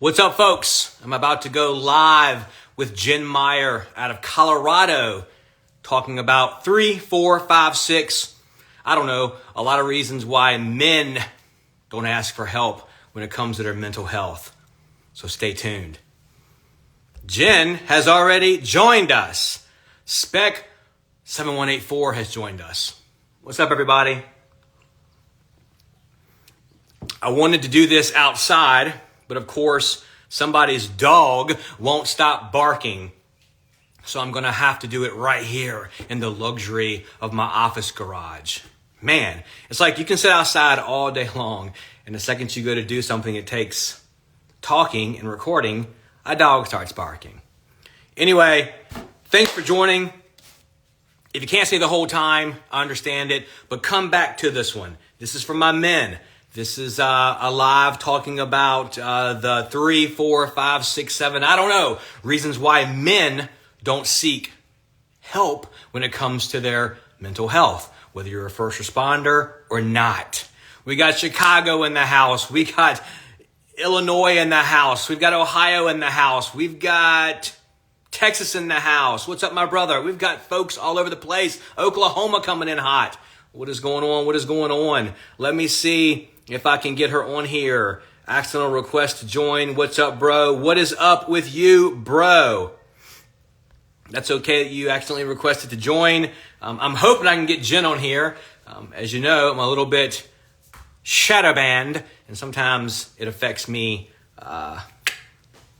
What's up, folks? I'm about to go live with Jen Meyer out of Colorado, talking about 3, 4, 5, 6, I don't know, a lot of reasons why men don't ask for help when it comes to their mental health. So stay tuned. Jen has already joined us. Spec 7184 has joined us. What's up, everybody? I wanted to do this outside, but of course, somebody's dog won't stop barking. So I'm going to have to do it right here in the luxury of my office garage. Man, it's like you can sit outside all day long, and the second you go to do something it takes talking and recording, a dog starts barking. Anyway, thanks for joining. If you can't stay the whole time, I understand it, but come back to this one. This is for my men. This is a live talking about the 3, 4, 5, 6, 7, I don't know, reasons why men don't seek help when it comes to their mental health, whether you're a first responder or not. We got Chicago in the house. We got Illinois in the house. We've got Ohio in the house. We've got Texas in the house. What's up, my brother? We've got folks all over the place. Oklahoma coming in hot. What is going on? What is going on? Let me see if I can get her on here. Accidental request to join. What's up, bro? What is up with you, bro? That's okay that you accidentally requested to join. I'm hoping I can get Jen on here. As you know, I'm a little bit shadow banned, and sometimes it affects me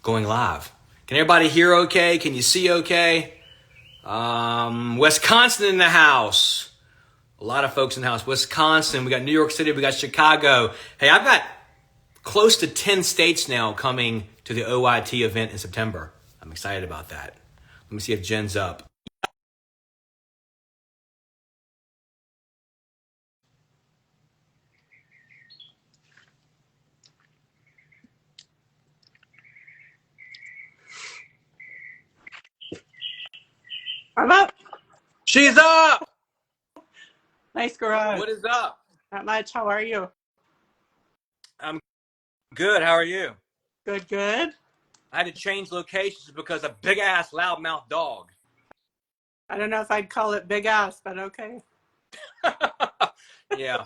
going live. Can everybody hear okay? Can you see okay? Wisconsin in the house. A lot of folks in the house. Wisconsin, we got New York City, we got Chicago. Hey, I've got close to 10 states now coming to the OYT event in September. I'm excited about that. Let me see if Jen's up. I'm up. She's up! Nice garage. What is up? Not much. How are you? I'm good. How are you? Good, good. I had to change locations because a big-ass loudmouth dog. I don't know if I'd call it big ass, but okay. Yeah.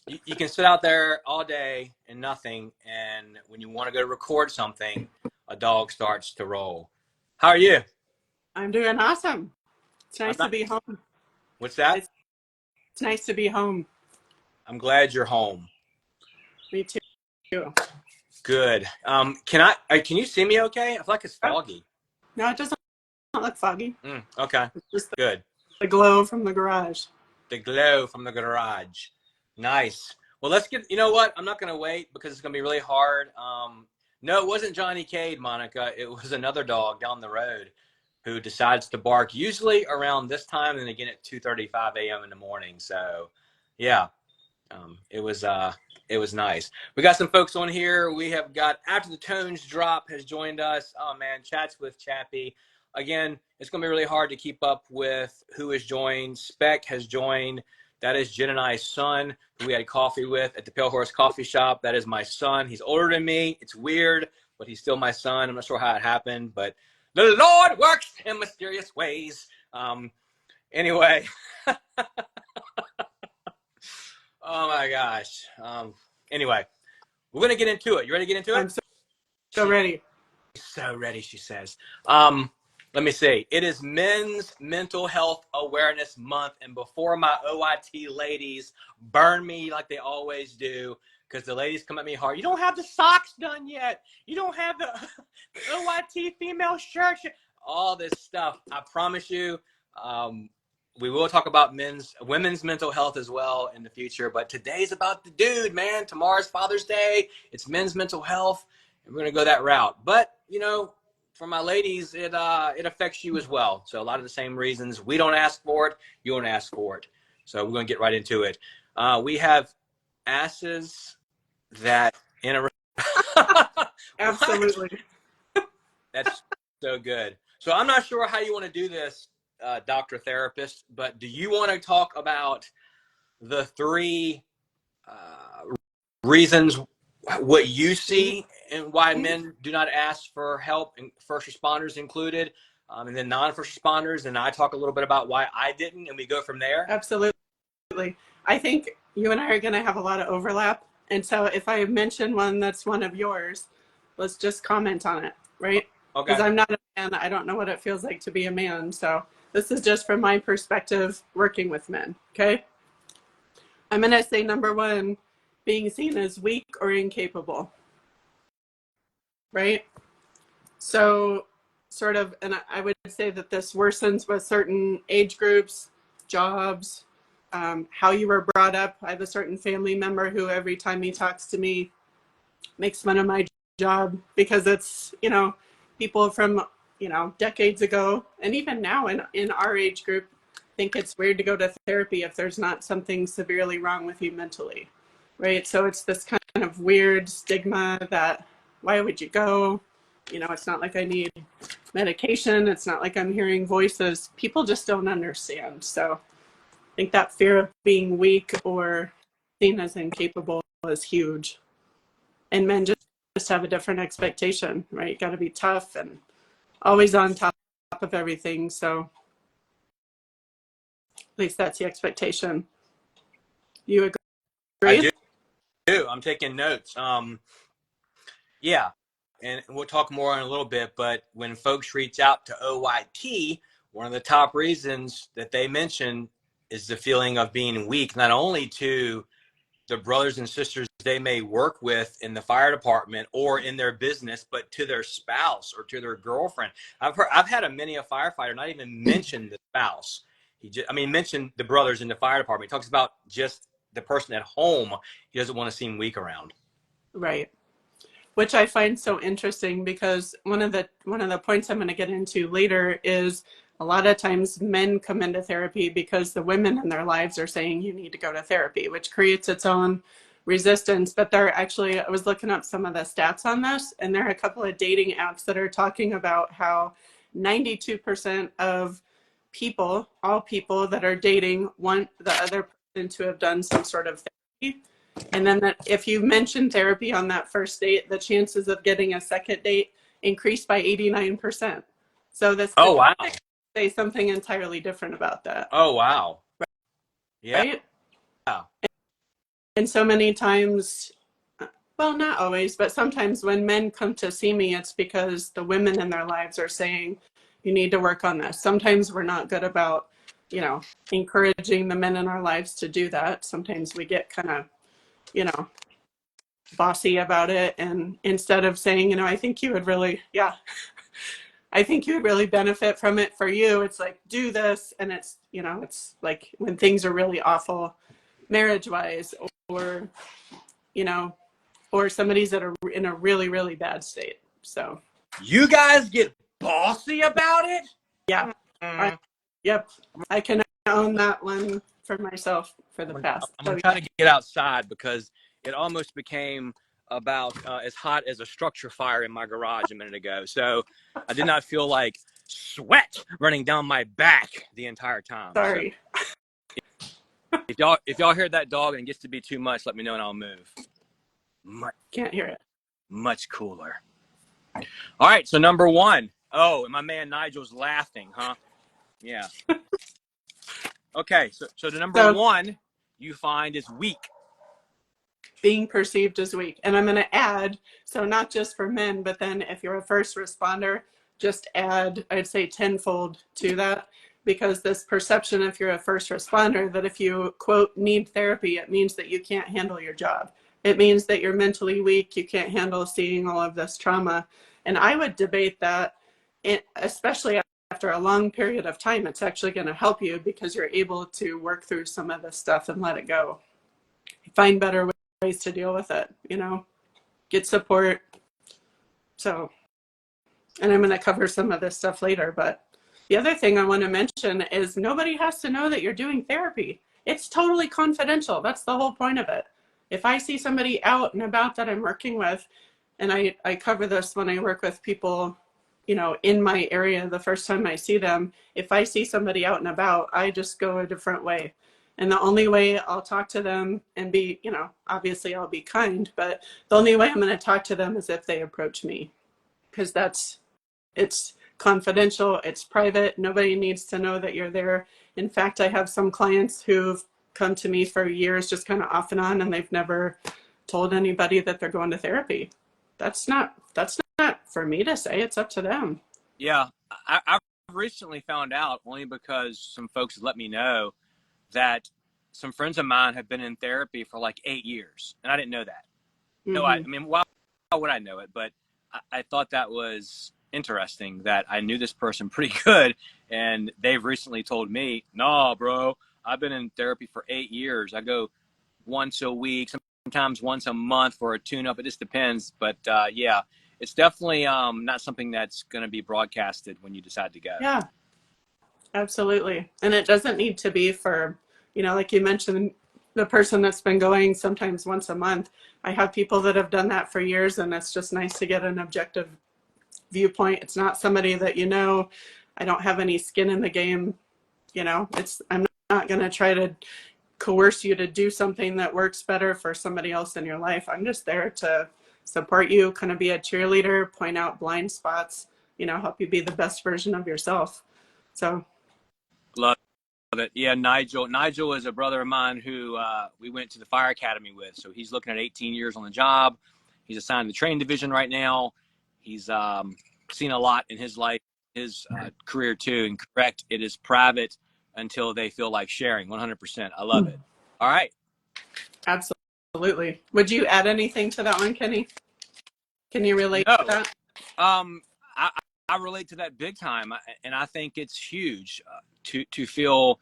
You can sit out there all day and nothing, and when you want to go record something, a dog starts to roll. How are you? I'm doing awesome. It's nice to be home. What's that? It's nice to be home. I'm glad you're home. Me too. Good. Can you see me okay? I feel like it's foggy. No, it doesn't look foggy. Okay. It's just Good. the glow from the garage. The glow from the garage. Nice. Well, let's get, you know what? I'm not going to wait because it's going to be really hard. No, it wasn't Johnny Cade, Monica. It was another dog down the road who decides to bark usually around this time and again at 2:35 a.m. in the morning. So, yeah, it was nice. We got some folks on here. We have got After the Tones Drop has joined us. Oh, man, Chats with Chappie. Again, it's going to be really hard to keep up with who has joined. Spec has joined. That is Jen and I's son, who we had coffee with at the Pale Horse Coffee Shop. That is my son. He's older than me. It's weird, but he's still my son. I'm not sure how it happened, but the Lord works in mysterious ways. Anyway. Oh, my gosh. Anyway, we're going to get into it. You ready to get into it? I'm so ready. So ready, she says. Let me see. It is Men's Mental Health Awareness Month, and before my OIT ladies burn me like they always do, because the ladies come at me hard. You don't have the socks done yet. You don't have the OIT female shirts. All this stuff. I promise you, we will talk about women's mental health as well in the future, but today's about the dude, man. Tomorrow's Father's Day. It's men's mental health, and we're going to go that route. But, you know, for my ladies, it affects you as well. So a lot of the same reasons. We don't ask for it. You don't ask for it. So we're going to get right into it. We have asses that in a... Absolutely. That's so good. So I'm not sure how you want to do this, Dr. Therapist, but do you want to talk about the 3 reasons, what you see and why men do not ask for help, and first responders included, and then non-first responders. And I talk a little bit about why I didn't, and we go from there. Absolutely. I think you and I are going to have a lot of overlap. And so if I mention one that's one of yours, let's just comment on it, right? Okay. Because I'm not a man. I don't know what it feels like to be a man. So this is just from my perspective working with men, okay? I'm going to say number one, being seen as weak or incapable, right? So sort of, and I would say that this worsens with certain age groups, jobs, how you were brought up. I have a certain family member who every time he talks to me makes fun of my job because it's, people from, decades ago, and even now in our age group, think it's weird to go to therapy if there's not something severely wrong with you mentally, right? So it's this kind of weird stigma that why would you go? It's not like I need medication. It's not like I'm hearing voices. People just don't understand. So I think that fear of being weak or seen as incapable is huge. And men just have a different expectation, right? You got to be tough and always on top of everything. So at least that's the expectation. You agree? I do. I'm taking notes. Yeah, and we'll talk more in a little bit. But when folks reach out to OYT, one of the top reasons that they mention is the feeling of being weak, not only to the brothers and sisters they may work with in the fire department or in their business, but to their spouse or to their girlfriend. I've had many a firefighter not even mention the spouse. Mention the brothers in the fire department. He talks about just the person at home. He doesn't want to seem weak around. Right. Which I find so interesting because one of the points I'm going to get into later is a lot of times men come into therapy because the women in their lives are saying you need to go to therapy, which creates its own resistance. But I was looking up some of the stats on this, and there are a couple of dating apps that are talking about how 92% of people, all people that are dating, want the other person to have done some sort of therapy. And then that if you mention therapy on that first date, the chances of getting a second date increase by 89%. So this Oh, wow. say something entirely different about that. Oh, wow. Yeah. Right? And so many times, well, not always, but sometimes when men come to see me, it's because the women in their lives are saying, you need to work on this. Sometimes we're not good about, encouraging the men in our lives to do that. Sometimes we get kind of, bossy about it. And instead of saying, I think you would really, I think you would really benefit from it for you. It's like, do this. And it's, it's like when things are really awful marriage wise or, or somebody's in a really, really bad state. So you guys get bossy about it? Yeah. Yep. I can own that one for myself for the past. I'm going to try to get outside because it almost became about as hot as a structure fire in my garage a minute ago. So I did not feel like sweat running down my back the entire time. Sorry. So if y'all hear that dog and it gets to be too much, let me know and I'll move. Can't hear it. Much cooler. All right. So number one. Oh, and my man Nigel's laughing, huh? Yeah. Okay. So the number one you find is weak. Being perceived as weak. And I'm going to add, so not just for men, but then if you're a first responder, just add, I'd say tenfold to that, because this perception, if you're a first responder, that if you, quote, need therapy, it means that you can't handle your job. It means that you're mentally weak. You can't handle seeing all of this trauma. And I would debate that, especially after a long period of time, it's actually going to help you because you're able to work through some of this stuff and let it go. Find better ways to deal with it, get support. So, and I'm going to cover some of this stuff later, but the other thing I want to mention is nobody has to know that you're doing therapy. It's totally confidential. That's the whole point of it. If I see somebody out and about that I'm working with, and I cover this when I work with people, in my area, the first time I see them, if I see somebody out and about, I just go a different way. And the only way I'll talk to them and be, obviously I'll be kind, but the only way I'm going to talk to them is if they approach me, because it's confidential, it's private. Nobody needs to know that you're there. In fact, I have some clients who've come to me for years, just kind of off and on, and they've never told anybody that they're going to therapy. That's not for me to say. It's up to them. Yeah, I've recently found out, only because some folks let me know, that some friends of mine have been in therapy for like 8 years, and I didn't know that. No, I Mm-hmm. mean, why would I know it? But I thought that was interesting, that I knew this person pretty good, and they've recently told me, "No, bro, I've been in therapy for 8 years. I go once a week, sometimes once a month for a tune-up. It just depends." But yeah, it's definitely not something that's going to be broadcasted when you decide to go. Yeah, absolutely. And it doesn't need to be for, like you mentioned, the person that's been going sometimes once a month. I have people that have done that for years, and it's just nice to get an objective viewpoint. It's not somebody that I don't have any skin in the game. I'm not going to try to coerce you to do something that works better for somebody else in your life. I'm just there to support you, kind of be a cheerleader, point out blind spots, help you be the best version of yourself. So, Love it. Yeah, Nigel. Nigel is a brother of mine who we went to the fire academy with. So he's looking at 18 years on the job. He's assigned to the training division right now. He's seen a lot in his life, his career too. And correct, it is private until they feel like sharing. 100%. I love it. All right. absolutely. Would you add anything to that one, Kenny? Can you relate to No, that? um, I relate to that big time, and I think it's huge to feel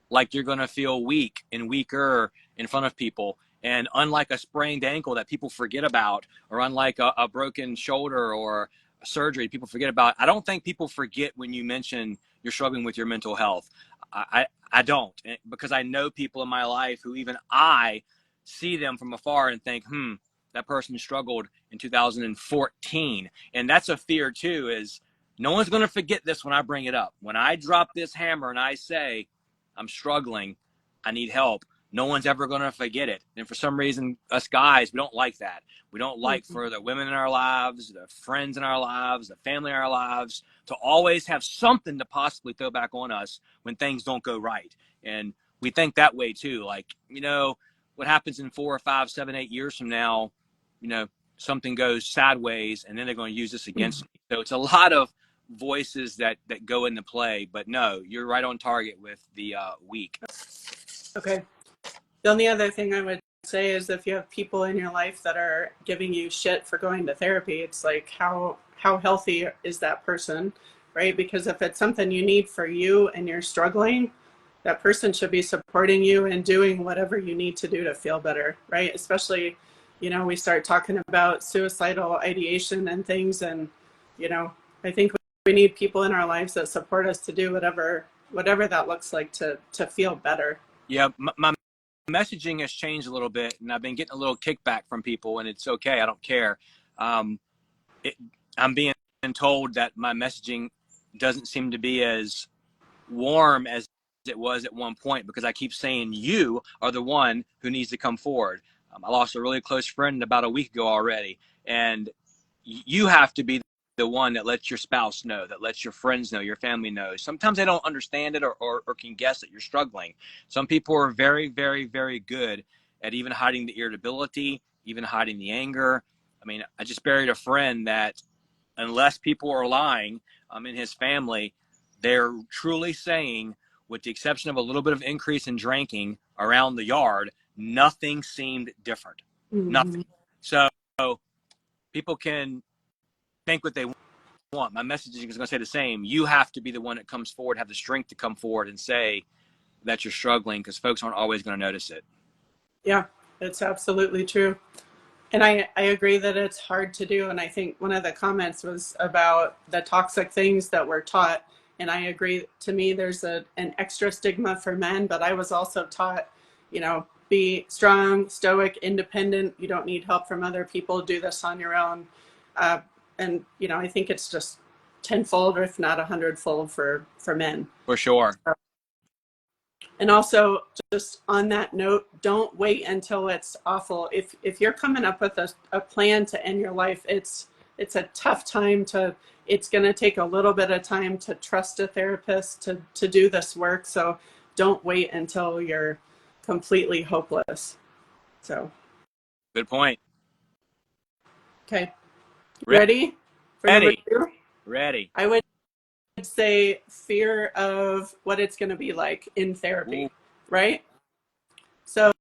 like you're going to feel weak and weaker in front of people. And unlike a sprained ankle that people forget about, or unlike a broken shoulder or a surgery people forget about, I don't think people forget when you mention you're struggling with your mental health. I don't, because I know people in my life who even I see them from afar and think, that person struggled in 2014. And that's a fear too, is no one's going to forget this when I bring it up. When I drop this hammer and I say, I'm struggling, I need help, no one's ever going to forget it. And for some reason, us guys, we don't like that. We don't like Mm-hmm. for the women in our lives, the friends in our lives, the family in our lives, to always have something to possibly throw back on us when things don't go right. And we think that way too. Like, what happens in 4 or 5, 7, 8 years from now, something goes sideways, and then they're going to use this against me. So it's a lot of voices that go into play. But no, you're right on target with the week. Okay. The only other thing I would say is if you have people in your life that are giving you shit for going to therapy, it's like how healthy is that person, right? Because if it's something you need for you and you're struggling, that person should be supporting you and doing whatever you need to do to feel better, right? Especially, we start talking about suicidal ideation and things, and I think we need people in our lives that support us to do whatever that looks like to feel better. Yeah, my messaging has changed a little bit, and I've been getting a little kickback from people, and it's okay. I don't care. Um, it, I'm being told that my messaging doesn't seem to be as warm as it was at one point, because I keep saying you are the one who needs to come forward. I lost a really close friend about a week ago already, and you have to be the one that lets your spouse know, that lets your friends know, your family know. Sometimes they don't understand it, or can guess that you're struggling. Some people are very, very, very good at even hiding the irritability, even hiding the anger. I mean, I just buried a friend that, unless people are lying in his family, they're truly saying, with the exception of a little bit of increase in drinking around the yard, nothing seemed different. Mm-hmm. Nothing. So people can think what they want. My message is going to say the same. You have to be the one that comes forward, have the strength to come forward and say that you're struggling, because folks aren't always going to notice it. Yeah, it's absolutely true. And I agree that it's hard to do. And I think one of the comments was about the toxic things that we're taught. And I agree, to me, there's an extra stigma for men, but I was also taught, be strong, stoic, independent. You don't need help from other people. Do this on your own. And, I think it's just tenfold, or if not 100-fold for men. For sure. And also, just on that note, don't wait until it's awful. If you're coming up with a plan to end your life, it's a tough time to. It's going to take a little bit of time to trust a therapist to do this work. So don't wait until you're completely hopeless. So, Good point. okay, ready for number Ready. 2? Ready. I would say fear of what it's going to be like in therapy, Ooh. right? So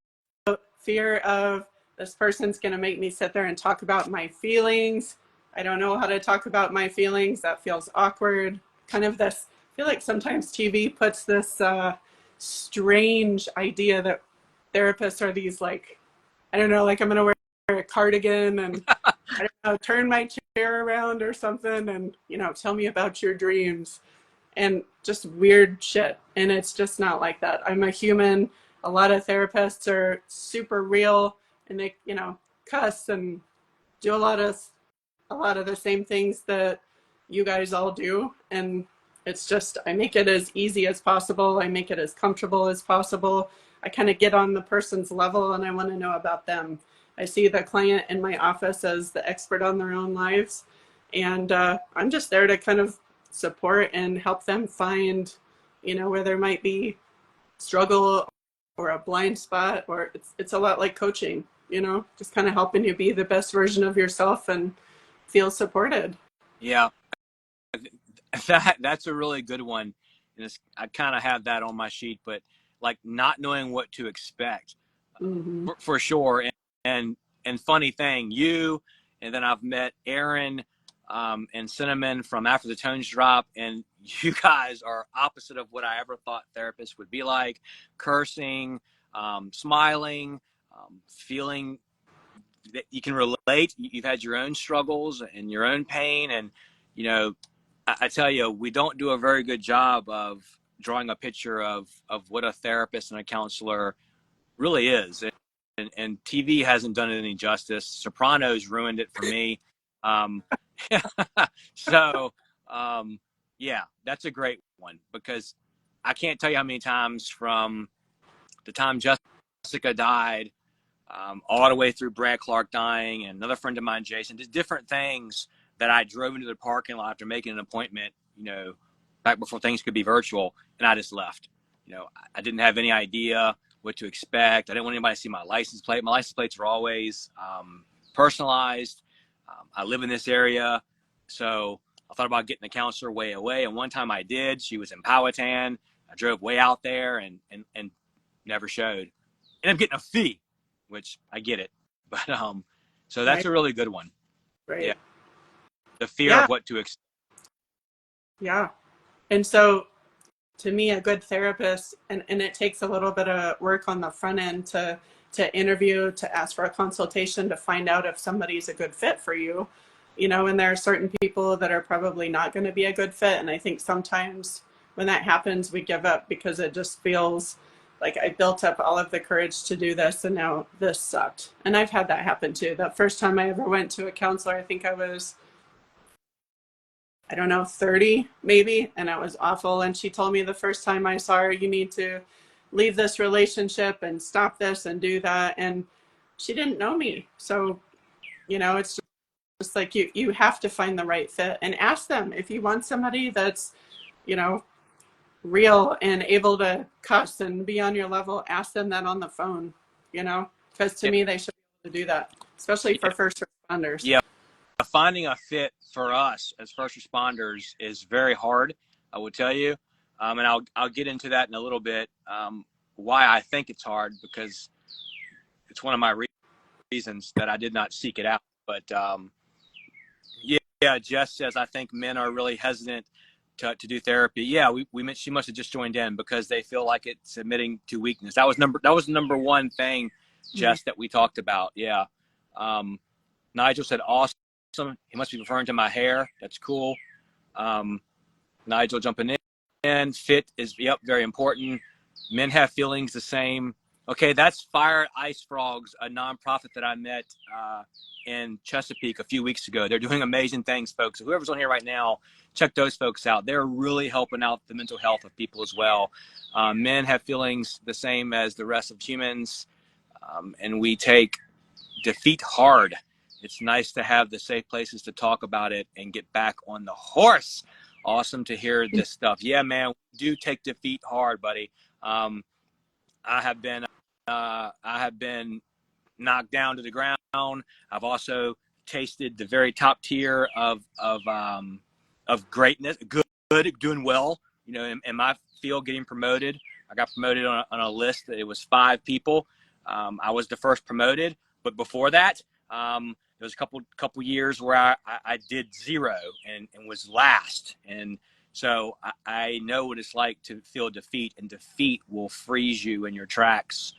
fear of this person's going to make me sit there and talk about my feelings. I don't know how to talk about my feelings. That feels awkward. Kind of this, I feel like sometimes TV puts this strange idea that therapists are these like, I don't know, like I'm going to wear a cardigan and I don't know, turn my chair around or something and, tell me about your dreams and just weird shit. And it's just not like that. I'm a human. A lot of therapists are super real and they, cuss and do a lot of the same things that you guys all do. And it's just, I make it as easy as possible. I make it as comfortable as possible. I kind of get on the person's level and I want to know about them. I see the client in my office as the expert on their own lives. And I'm just there to kind of support and help them find, where there might be struggle or a blind spot, or it's a lot like coaching, just kind of helping you be the best version of yourself and feel supported. Yeah. That's a really good one. And I kind of have that on my sheet, but like not knowing what to expect for sure. And funny thing, and then I've met Aaron and Cinnamon from After the Tones Drop, and you guys are opposite of what I ever thought therapists would be like. Cursing, smiling, feeling that you can relate. You've had your own struggles and your own pain, and I tell you, we don't do a very good job of drawing a picture of what a therapist and a counselor really is. And TV hasn't done it any justice. Sopranos ruined it for me. So, yeah, that's a great one because I can't tell you how many times from the time Jessica died all the way through Brad Clark dying and another friend of mine, Jason, just different things that I drove into the parking lot after making an appointment, back before things could be virtual, and I just left. I didn't have any idea what to expect. I didn't want anybody to see my license plate. My license plates are always personalized. I live in this area, so I thought about getting a counselor way away, and one time I did. She was in Powhatan. I drove way out there and never showed. And I'm getting a fee, which I get it. But so that's Right. a really good one. Right. Yeah. The fear of what to expect. Yeah. And so to me, a good therapist, and it takes a little bit of work on the front end to interview, to ask for a consultation, to find out if somebody's a good fit for you, and there are certain people that are probably not going to be a good fit. And I think sometimes when that happens, we give up because it just feels like I built up all of the courage to do this and now this sucked. And I've had that happen too. The first time I ever went to a counselor, I think I was, I don't know, 30 maybe, and it was awful. And she told me the first time I saw her, you need to leave this relationship and stop this and do that. And she didn't know me. So, it's just like you have to find the right fit and ask them if you want somebody that's, real and able to cuss and be on your level. Ask them that on the phone, because to me, they should be able to do that, especially for first responders. Yeah. Finding a fit for us as first responders is very hard, I will tell you. And I'll get into that in a little bit. Why I think it's hard, because it's one of my reasons that I did not seek it out. But yeah, Jess says I think men are really hesitant to do therapy. Yeah, she must have just joined in because they feel like it's admitting to weakness. That was number one thing, Jess, that we talked about. Yeah. Nigel said awesome. He must be referring to my hair. That's cool. Nigel jumping in. Fit is very important. Men have feelings the same. Okay, that's Fire Ice Frogs, a nonprofit that I met in Chesapeake a few weeks ago. They're doing amazing things, folks. So whoever's on here right now, check those folks out. They're really helping out the mental health of people as well. Men have feelings the same as the rest of humans, and we take defeat hard. It's nice to have the safe places to talk about it and get back on the horse. Awesome to hear this stuff. Yeah, man, we do take defeat hard, buddy. I have been knocked down to the ground. I've also tasted the very top tier of greatness, good, doing well. You know, in my field, getting promoted. I got promoted on a list. It was 5 people. I was the first promoted, but before that, there was a couple years where I did 0 and was last. And so I know what it's like to feel defeat, and defeat will freeze you in your tracks.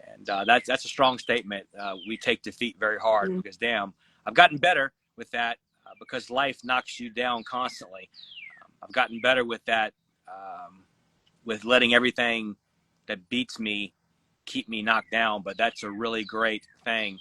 And that's a strong statement. We take defeat very hard because, damn, I've gotten better with that because life knocks you down constantly. I've gotten better with that, with letting everything that beats me keep me knocked down. But that's a really great thing.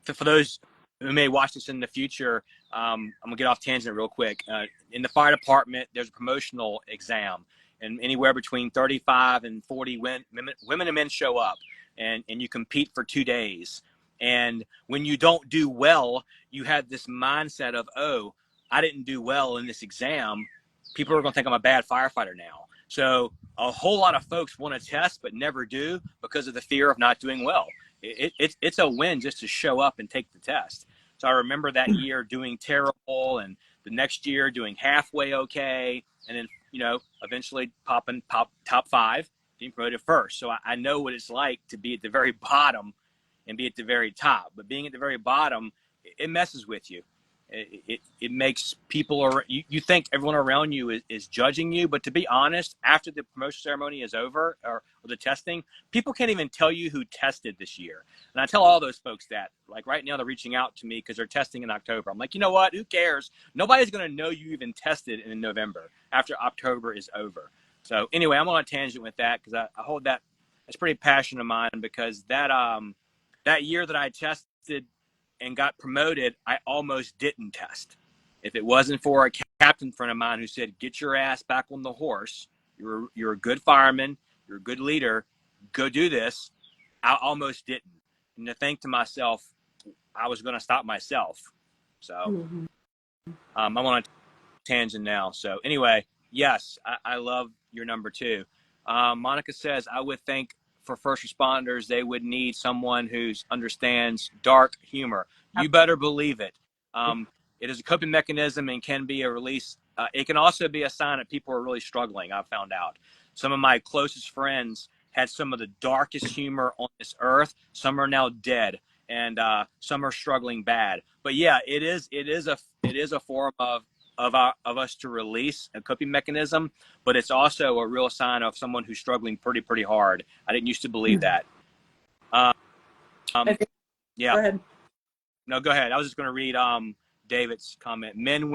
For those who may watch this in the future, I'm gonna get off tangent real quick. In the fire department, there's a promotional exam, and anywhere between 35 and 40 women and men show up, and you compete for 2 days. And when you don't do well, you have this mindset of, oh, I didn't do well in this exam. People are gonna think I'm a bad firefighter now. So a whole lot of folks want to test but never do because of the fear of not doing well. It's a win just to show up and take the test. So I remember that year doing terrible, and the next year doing halfway okay, and then, you know, eventually pop top 5, being promoted first. So I know what it's like to be at the very bottom and be at the very top. But being at the very bottom, it messes with you. It makes people, you think everyone around you is judging you, but to be honest, after the promotion ceremony is over, or the testing, people can't even tell you who tested this year. And I tell all those folks that, like right now, they're reaching out to me because they're testing in October. I'm like, you know what? Who cares? Nobody's going to know you even tested in November after October is over. So anyway, I'm on a tangent with that because I hold that. It's pretty passion of mine, because that year that I tested and got promoted, I almost didn't test. If it wasn't for a captain friend of mine who said, get your ass back on the horse, you're a good fireman, you're a good leader, go do this, I almost didn't. And to think to myself, I was going to stop myself. So I'm on a tangent now. So anyway, yes, I love your number 2. Monica says, I would think for first responders, they would need someone who understands dark humor. You better believe it. It is a coping mechanism and can be a release. It can also be a sign that people are really struggling, I've found out. Some of my closest friends had some of the darkest humor on this earth. Some are now dead, and some are struggling bad. But yeah, it is a form of us to release, a coping mechanism, but it's also a real sign of someone who's struggling pretty hard. I didn't used to believe that. Yeah. Go ahead. No, go ahead. I was just going to read David's comment. Men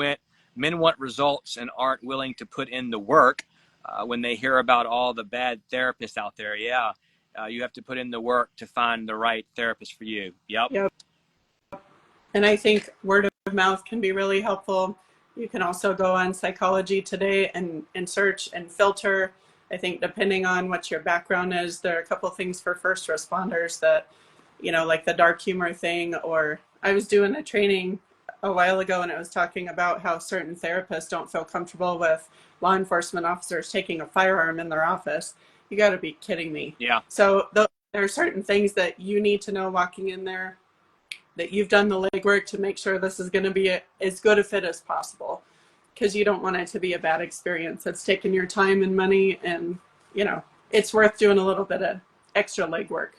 want results and aren't willing to put in the work. When they hear about all the bad therapists out there, yeah, you have to put in the work to find the right therapist for you. Yep. And I think word of mouth can be really helpful. You can also go on Psychology Today and search and filter. I think depending on what your background is, there are a couple things for first responders that, you know, like the dark humor thing. Or I was doing a training a while ago, and it was talking about how certain therapists don't feel comfortable with law enforcement officers taking a firearm in their office. You got to be kidding me. Yeah. So there are certain things that you need to know walking in there, that you've done the legwork to make sure this is going to be as good a fit as possible, because you don't want it to be a bad experience. It's taking your time and money, and, you know, it's worth doing a little bit of extra legwork.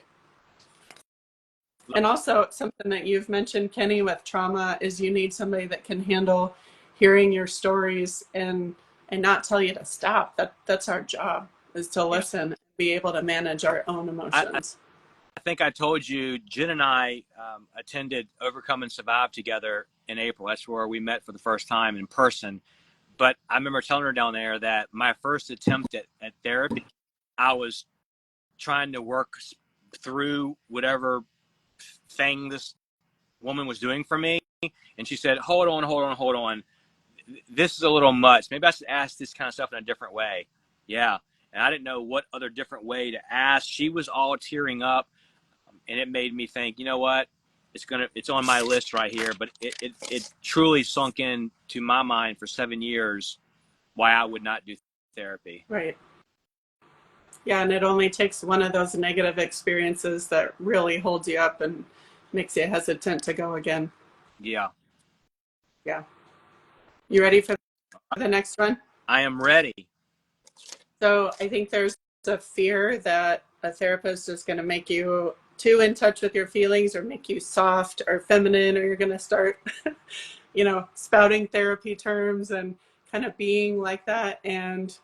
And also something that you've mentioned, Kenny, with trauma is you need somebody that can handle hearing your stories and not tell you to stop. That's our job, is to listen and be able to manage our own emotions. I think I told you, Jen and I attended Overcome and Survive together in April. That's where we met for the first time in person. But I remember telling her down there that my first attempt at therapy, I was trying to work through whatever thing this woman was doing for me. And she said, hold on. This is a little much. Maybe I should ask this kind of stuff in a different way. Yeah. And I didn't know what other different way to ask. She was all tearing up, and it made me think, you know what? It's on my list right here, but it truly sunk in to my mind for 7 years why I would not do therapy. Right. Yeah, and it only takes one of those negative experiences that really holds you up and makes you hesitant to go again. Yeah. Yeah. You ready for the next one? I am ready. So I think there's a fear that a therapist is going to make you too in touch with your feelings or make you soft or feminine, or you're going to start, spouting therapy terms and kind of being like that. And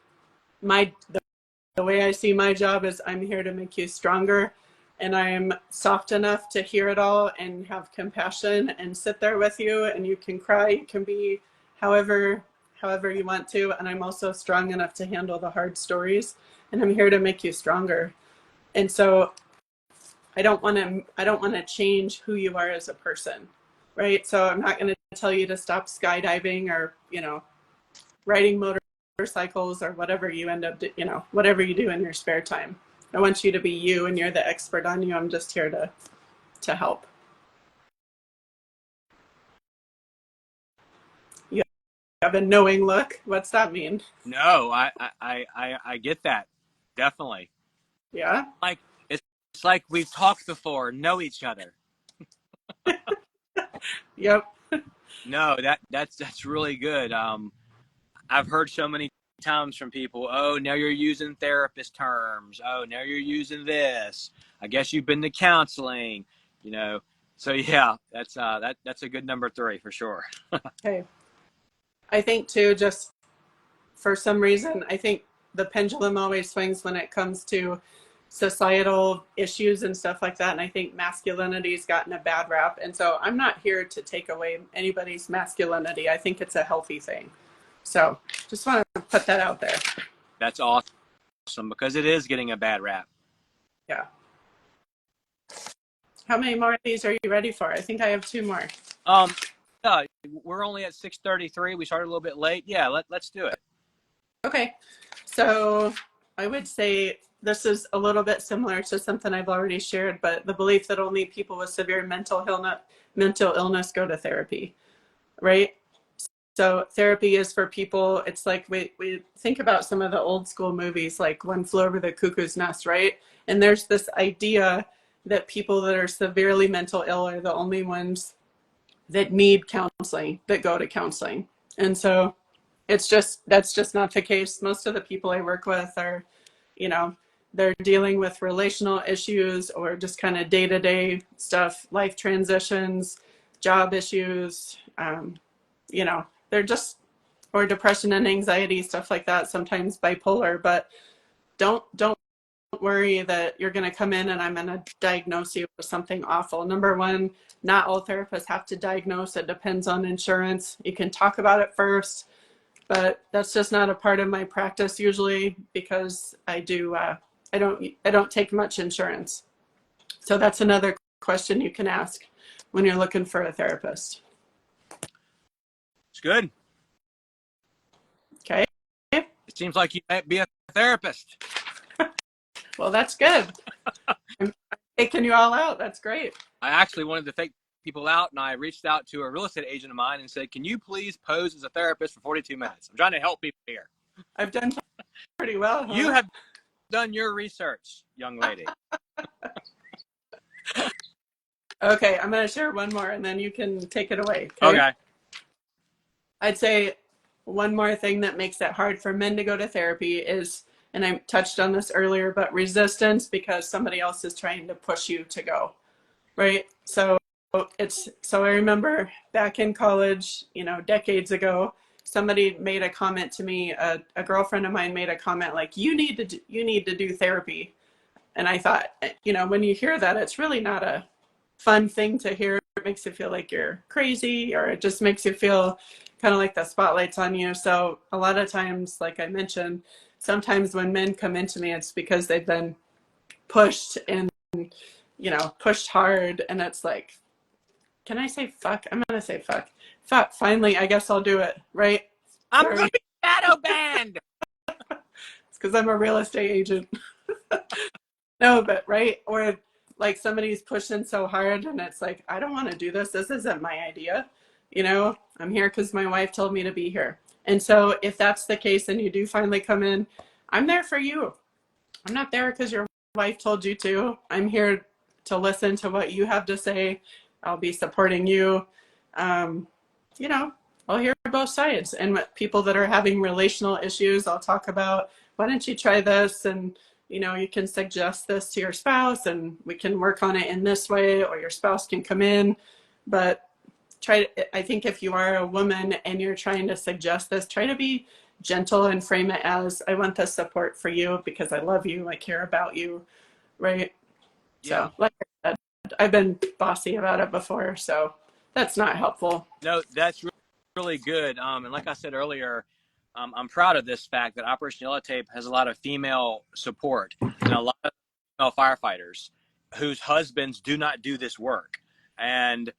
the way I see my job is I'm here to make you stronger, and I'm soft enough to hear it all and have compassion and sit there with you, and you can cry, you can be however you want to, and I'm also strong enough to handle the hard stories, and I'm here to make you stronger. And so I don't want to change who you are as a person, right? So I'm not going to tell you to stop skydiving or, riding motorcycles or whatever you end up, whatever you do in your spare time. I want you to be you, and you're the expert on you. I'm just here to help. You have a knowing look. What's that mean? No, I get that. Definitely. Yeah. It's like we've talked before, know each other. Yep. No, that's really good. I've heard so many times from people, oh, now you're using therapist terms. Oh, now you're using this. I guess you've been to counseling, So yeah, that's a good number 3 for sure. Okay. I think too, just for some reason, I think the pendulum always swings when it comes to societal issues and stuff like that. And I think masculinity's gotten a bad rap. And so I'm not here to take away anybody's masculinity. I think it's a healthy thing. So just want to put that out there. That's awesome because it is getting a bad rap. Yeah. How many more of these are you ready for? I think I have 2 more. We're only at 6:33. We started a little bit late. Yeah, let's do it. Okay. So I would say this is a little bit similar to something I've already shared, but the belief that only people with severe mental illness go to therapy, right? So therapy is for people, it's like we think about some of the old school movies like One Flew Over the Cuckoo's Nest, right? And there's this idea that people that are severely mental ill are the only ones that need counseling, that go to counseling. And so that's just not the case. Most of the people I work with are, they're dealing with relational issues or just kind of day-to-day stuff, life transitions, job issues, they're just, or depression and anxiety, stuff like that, sometimes bipolar. But don't worry that you're going to come in and I'm going to diagnose you with something awful. Number one, not all therapists have to diagnose. It depends on insurance. You can talk about it first, but that's just not a part of my practice usually because I don't take much insurance. So that's another question you can ask when you're looking for a therapist. It's good. Okay. It seems like you might be a therapist. Well, that's good. I'm taking you all out. That's great. I actually wanted to take people out, and I reached out to a real estate agent of mine and said, can you please pose as a therapist for 42 minutes? I'm trying to help people here. I've done pretty well. Huh? You have done your research, young lady. Okay, I'm going to share one more, and then you can take it away. Okay. I'd say one more thing that makes it hard for men to go to therapy is, and I touched on this earlier, but resistance because somebody else is trying to push you to go, right? So I remember back in college, decades ago, somebody made a comment to me, a girlfriend of mine made a comment like, you need to do therapy. And I thought, when you hear that, it's really not a fun thing to hear. It makes you feel like you're crazy, or it just makes you feel kind of like the spotlight's on you. So a lot of times, like I mentioned, sometimes when men come into me, it's because they've been pushed and, pushed hard. And it's like, can I say fuck? I'm going to say fuck. Fuck. Finally, I guess I'll do it. Right. I'm going to be shadow banned. It's because I'm a real estate agent. No, but right. Or like somebody's pushing so hard and it's like, I don't want to do this. This isn't my idea. I'm here because my wife told me to be here. And so if that's the case and you do finally come in, I'm there for you. I'm not there because your wife told you to. I'm here to listen to what you have to say. I'll be supporting you. I'll hear both sides. And with people that are having relational issues, I'll talk about, why don't you try this? And, you can suggest this to your spouse and we can work on it in this way, or your spouse can come in. But I think if you are a woman and you're trying to suggest this, try to be gentle and frame it as, I want this support for you because I love you, I care about you, right? Yeah. So like I said, I've been bossy about it before, so that's not helpful. No, that's really good. And like I said earlier, I'm proud of this fact that Operation Yellow Tape has a lot of female support and a lot of female firefighters whose husbands do not do this work. And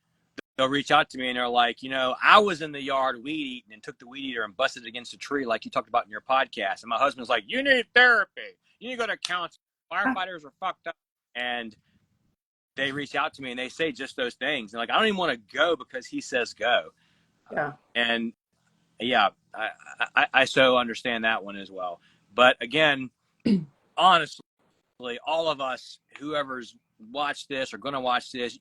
they'll reach out to me and they're like, I was in the yard weed eating and took the weed eater and busted it against a tree like you talked about in your podcast. And my husband's like, you need therapy. You need to go to counseling. Firefighters are fucked up. And they reach out to me and they say just those things. And like, I don't even want to go because he says go. Yeah. And yeah, I so understand that one as well. But again, honestly, all of us, whoever's watched this or going to watch this,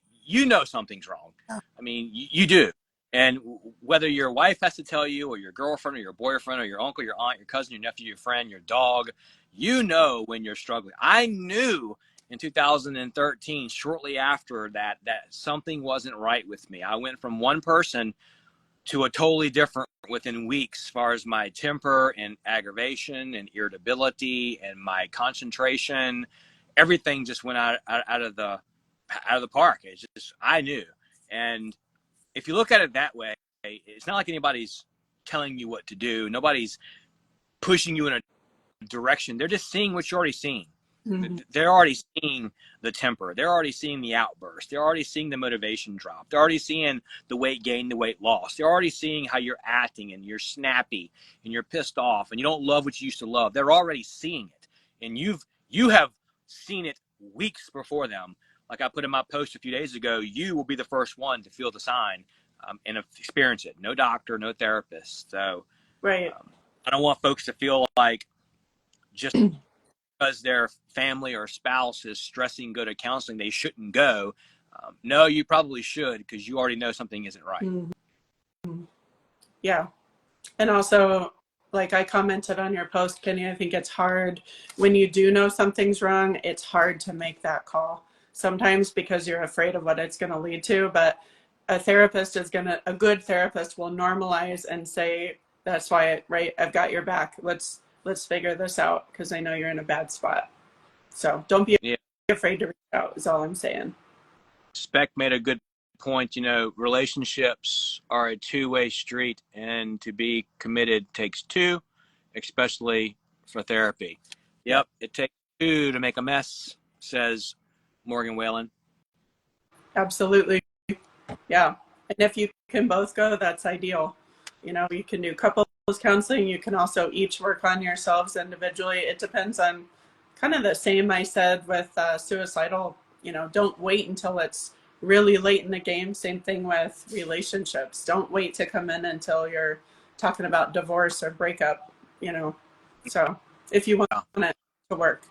something's wrong. I mean, you do. And whether your wife has to tell you, or your girlfriend, or your boyfriend, or your uncle, your aunt, your cousin, your nephew, your friend, your dog, when you're struggling. I knew in 2013, shortly after that something wasn't right with me. I went from one person to a totally different within weeks, as far as my temper and aggravation and irritability and my concentration. Everything just went out of the park. It's just, I knew. And if you look at it that way, it's not like anybody's telling you what to do. Nobody's pushing you in a direction. They're just seeing what you're already seeing. Mm-hmm. They're already seeing the temper. They're already seeing the outburst. They're already seeing the motivation drop. They're already seeing the weight gain, the weight loss. They're already seeing how you're acting and you're snappy and you're pissed off and you don't love what you used to love. They're already seeing it. And you have seen it weeks before them. Like I put in my post a few days ago, you will be the first one to feel the sign and experience it. No doctor, no therapist. So right. I don't want folks to feel like just because their family or spouse is stressing go to counseling, they shouldn't go. No, you probably should, because you already know something isn't right. Mm-hmm. Yeah. And also, like I commented on your post, Kenny, I think it's hard when you do know something's wrong, it's hard to make that call. Sometimes because you're afraid of what it's going to lead to, but a good therapist will normalize and say, that's why, right, I've got your back. Let's figure this out because I know you're in a bad spot. So don't be afraid to reach out is all I'm saying. Spec made a good point. Relationships are a two-way street, and to be committed takes two, especially for therapy. Yep, it takes two to make a mess, says Morgan Whalen. Absolutely. Yeah. And if you can both go, that's ideal. You can do couples counseling. You can also each work on yourselves individually. It depends on kind of the same I said with suicidal, don't wait until it's really late in the game. Same thing with relationships. Don't wait to come in until you're talking about divorce or breakup, So if you want it to work.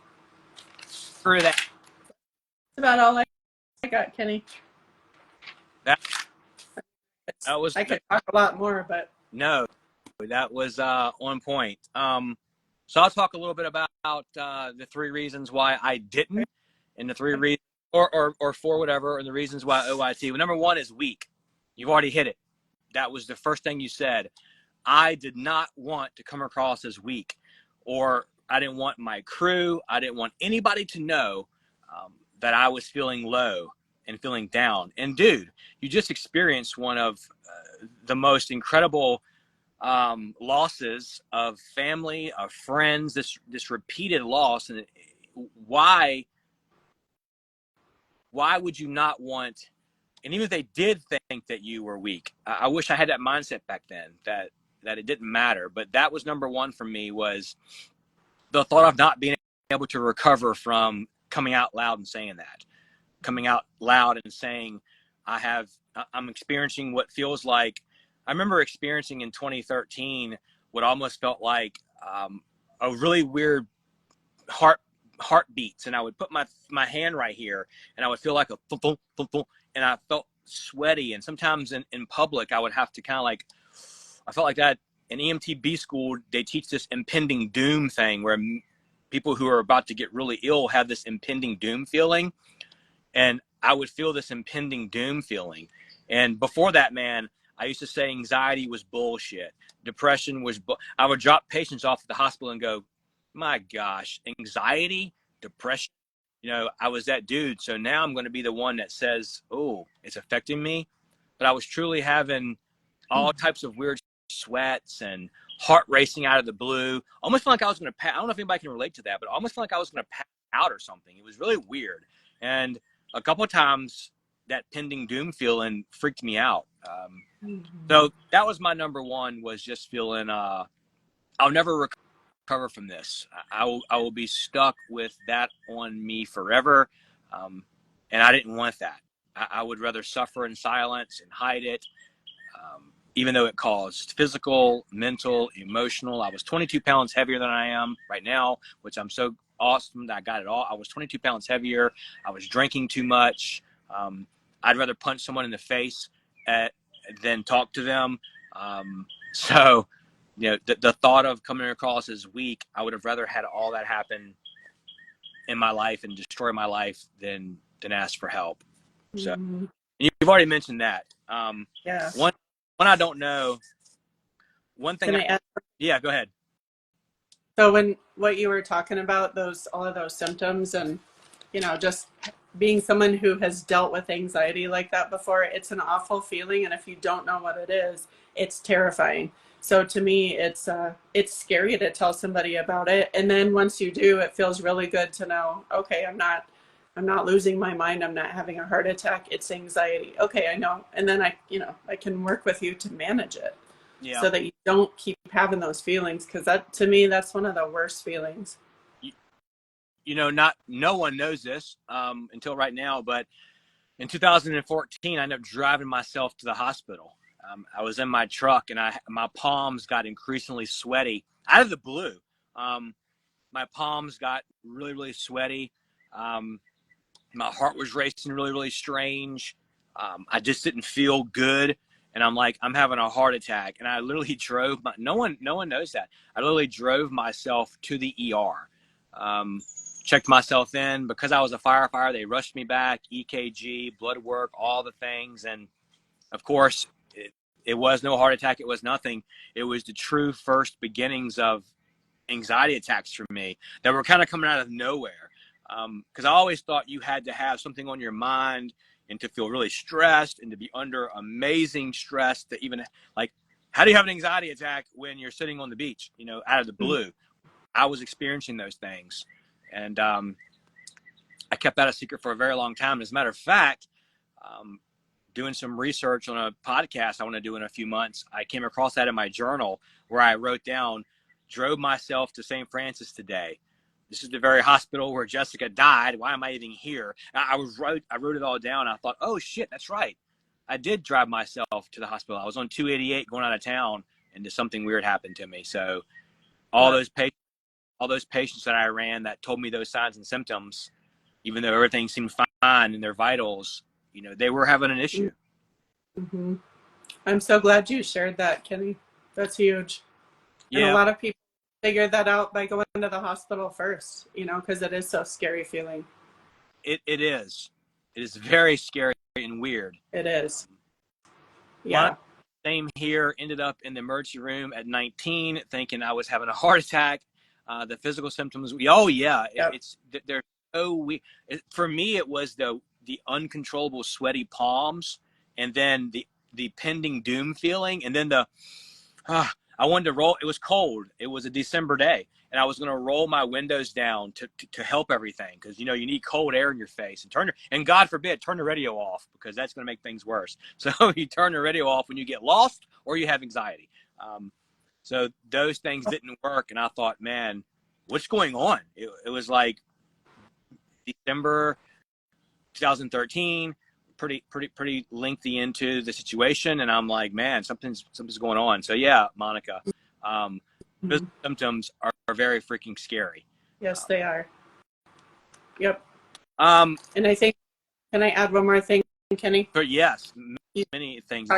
For that. That's about all I got, Kenny. That was. I could talk a lot more, but. No, that was on point. So I'll talk a little bit about the three reasons why I didn't, and the three reasons, or four, whatever, and the reasons why OIT. Well, number one is weak. You've already hit it. That was the first thing you said. I did not want to come across as weak, or I didn't want my crew, I didn't want anybody to know that I was feeling low and feeling down. And dude, you just experienced one of the most incredible losses of family, of friends, this repeated loss. And why why would you not want, and even if they did think that you were weak, I wish I had that mindset back then, that it didn't matter. But that was number one for me, was the thought of not being able to recover from coming out loud and saying that. Coming out loud and saying, I'm experiencing what feels like, I remember experiencing in 2013 what almost felt like a really weird heartbeats, and I would put my hand right here, and I would feel like a thump, thump, thump, thump, and I felt sweaty, and sometimes in public I would have to kind of like, I felt like that. In EMTB school, they teach this impending doom thing where people who are about to get really ill have this impending doom feeling. And I would feel this impending doom feeling. And before that, man, I used to say anxiety was bullshit. Depression was I would drop patients off at the hospital and go, my gosh, anxiety, depression. You know, I was that dude. So now I'm going to be the one that says, oh, it's affecting me. But I was truly having all types of weird sweats and heart racing out of the blue. Almost felt like I was going to pass. I don't know if anybody can relate to that, but almost felt like I was going to pass out or something. It was really weird. And a couple of times that pending doom feeling freaked me out. So that was my number one, was just feeling, I'll never recover from this. I will be stuck with that on me forever. And I didn't want that. I would rather suffer in silence and hide it. Even though it caused physical, mental, emotional. I was 22 pounds heavier than I am right now, which I'm so awesome that I got it all. I was 22 pounds heavier. I was drinking too much. I'd rather punch someone in the face than talk to them. So, you know, the thought of coming across as weak, I would have rather had all that happen in my life and destroy my life than ask for help. So you've already mentioned that. Yeah. One I don't know. One thing. Can I add? Yeah, go ahead. So what you were talking about, all of those symptoms, and you know, just being someone who has dealt with anxiety like that before, it's an awful feeling, and if you don't know what it is, it's terrifying. So to me, it's scary to tell somebody about it, and then once you do, it feels really good to know, okay, I'm not losing my mind, I'm not having a heart attack, it's anxiety. Okay, I know. And then I can work with you to manage it. Yeah. So that you don't keep having those feelings, because that, to me, that's one of the worst feelings. You know, no one knows this until right now, but in 2014, I ended up driving myself to the hospital. I was in my truck, and my palms got increasingly sweaty out of the blue. My palms got really, really sweaty. My heart was racing really, really strange. I just didn't feel good. And I'm like, I'm having a heart attack. And I literally drove no one knows that. I literally drove myself to the ER. Checked myself in. Because I was a firefighter, they rushed me back, EKG, blood work, all the things. And of course, it was no heart attack. It was nothing. It was the true first beginnings of anxiety attacks for me that were kind of coming out of nowhere. Because I always thought you had to have something on your mind and to feel really stressed and to be under amazing stress to even, like, how do you have an anxiety attack when you're sitting on the beach, you know, out of the blue? I was experiencing those things. And I kept that a secret for a very long time. As a matter of fact, doing some research on a podcast I want to do in a few months, I came across that in my journal where I wrote down, drove myself to St. Francis today. This is the very hospital where Jessica died. Why am I even here? I wrote it all down. I thought, oh shit, that's right. I did drive myself to the hospital. I was on 288 going out of town, and just something weird happened to me. So all those patients that I ran that told me those signs and symptoms, even though everything seemed fine in their vitals, you know, they were having an issue. Mm-hmm. I'm so glad you shared that, Kenny. That's huge. Yeah. And a lot of people figure that out by going to the hospital first, you know, because it is so scary feeling. It is. It is very scary and weird. It is. Yeah. Same here. Ended up in the emergency room at 19, thinking I was having a heart attack. The physical symptoms. Yep. They're so weird. For me, it was the uncontrollable sweaty palms, and then the pending doom feeling, and then I wanted to roll. It was cold. It was a December day, and I was going to roll my windows down to help everything, because you need cold air in your face, and God forbid, turn the radio off, because that's going to make things worse. So you turn the radio off when you get lost or you have anxiety. So those things didn't work, and I thought, man, what's going on? It was like December 2013, pretty lengthy into the situation, and I'm like, man, something's going on. So yeah, Monica, those symptoms are very freaking scary. Yes, they are. Yep. And I think, can I add one more thing, Kenny? but yes, many things.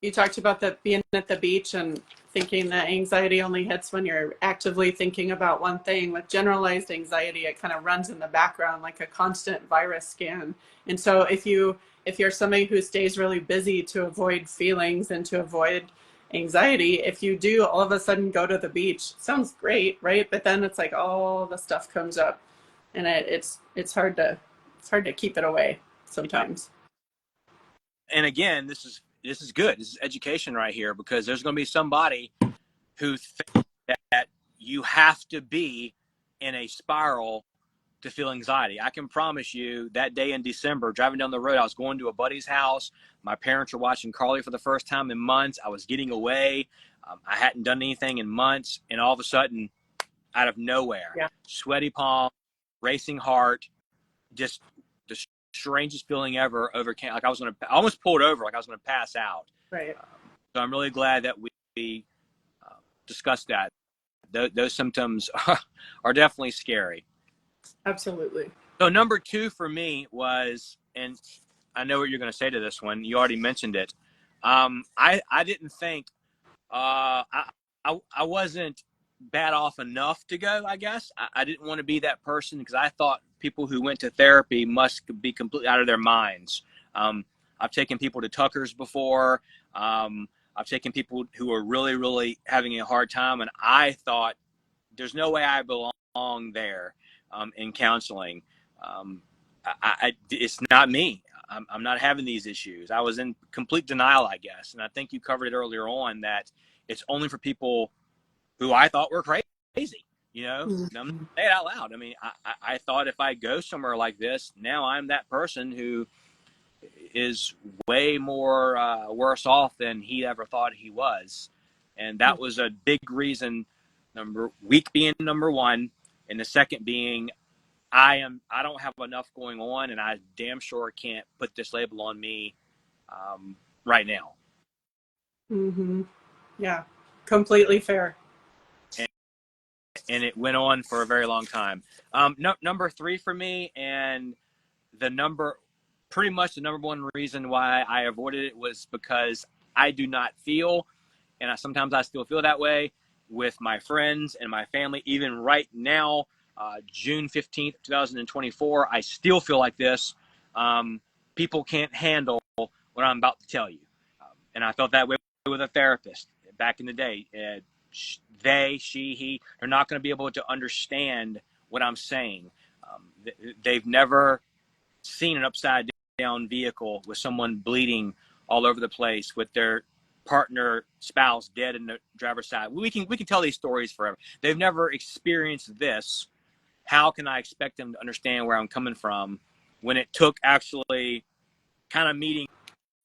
You talked about being at the beach and thinking that anxiety only hits when you're actively thinking about one thing. With generalized anxiety, it kind of runs in the background like a constant virus scan. And so if you're somebody who stays really busy to avoid feelings and to avoid anxiety, if you do all of a sudden go to the beach, sounds great, right? But then it's like all the stuff comes up, and it's hard to keep it away sometimes. And again, this is good. This is education right here, because there's going to be somebody who thinks that you have to be in a spiral to feel anxiety. I can promise you that day in December, driving down the road, I was going to a buddy's house. My parents were watching Carly for the first time in months. I was getting away. I hadn't done anything in months. And all of a sudden, out of nowhere, sweaty palm, racing heart, just the strangest feeling ever overcame. Like I almost pulled over, like I was going to pass out. Right. So I'm really glad that we discussed that. Those symptoms are definitely scary. Absolutely. So number 2 for me was, and I know what you're going to say to this one. You already mentioned it. I didn't think I wasn't bad off enough to go, I guess. I didn't want to be that person, because I thought people who went to therapy must be completely out of their minds. I've taken people to Tucker's before. I've taken people who are really, really having a hard time, and I thought there's no way I belong there in counseling. It's not me. I'm not having these issues. I was in complete denial, I guess. And I think you covered it earlier on, that it's only for people who I thought were crazy. I'm saying it out loud. I mean, I thought if I go somewhere like this, now I'm that person who is way more worse off than he ever thought he was. And that was a big reason, weak being number 1, and the second being I don't have enough going on, and I damn sure can't put this label on me right now. Yeah, completely fair. And it went on for a very long time. Number 3 for me, and pretty much the number 1 reason why I avoided it, was because I do not feel, and sometimes I still feel that way with my friends and my family. Even right now, June 15th, 2024, I still feel like this. People can't handle what I'm about to tell you. And I felt that way with a therapist back in the day. They, she, he, they're not going to be able to understand what I'm saying. They've never seen an upside down vehicle with someone bleeding all over the place, with their partner, spouse dead in the driver's side. We can tell these stories forever. They've never experienced this. How can I expect them to understand where I'm coming from, when it took actually kind of meeting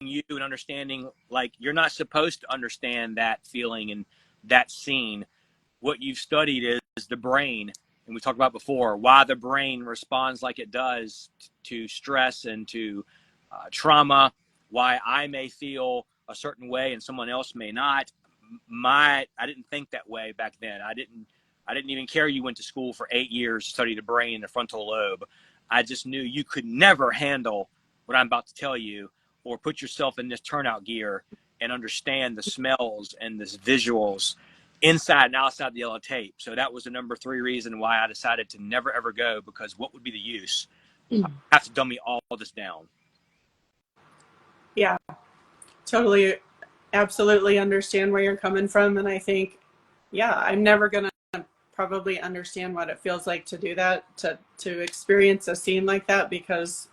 you and understanding, like, you're not supposed to understand that feeling and that scene. What you've studied is the brain, and we talked about before why the brain responds like it does to stress and to trauma, why I may feel a certain way and someone else may not. I didn't think that way back then. I didn't even care you went to school for 8 years to study the brain and the frontal lobe. I just knew you could never handle what I'm about to tell you, or put yourself in this turnout gear and understand the smells and the visuals inside and outside the yellow tape. So that was the number 3 reason why I decided to never, ever go, because what would be the use? I have to dummy all this down. Yeah, totally, absolutely understand where you're coming from. And I think, I'm never going to probably understand what it feels like to do that, to experience a scene like that, because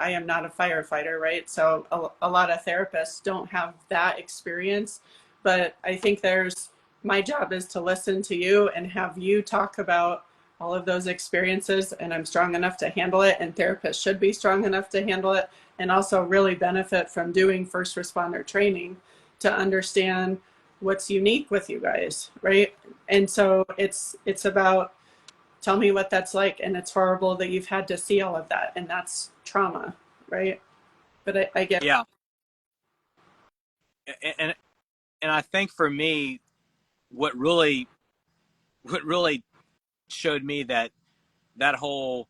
I am not a firefighter, right? So a lot of therapists don't have that experience. But I think there's my job is to listen to you and have you talk about all of those experiences, and I'm strong enough to handle it, and therapists should be strong enough to handle it, and also really benefit from doing first responder training to understand what's unique with you guys, right? And so it's about, tell me what that's like, and it's horrible that you've had to see all of that, and that's trauma, right? But I get Yeah. And I think for me, what really showed me that whole,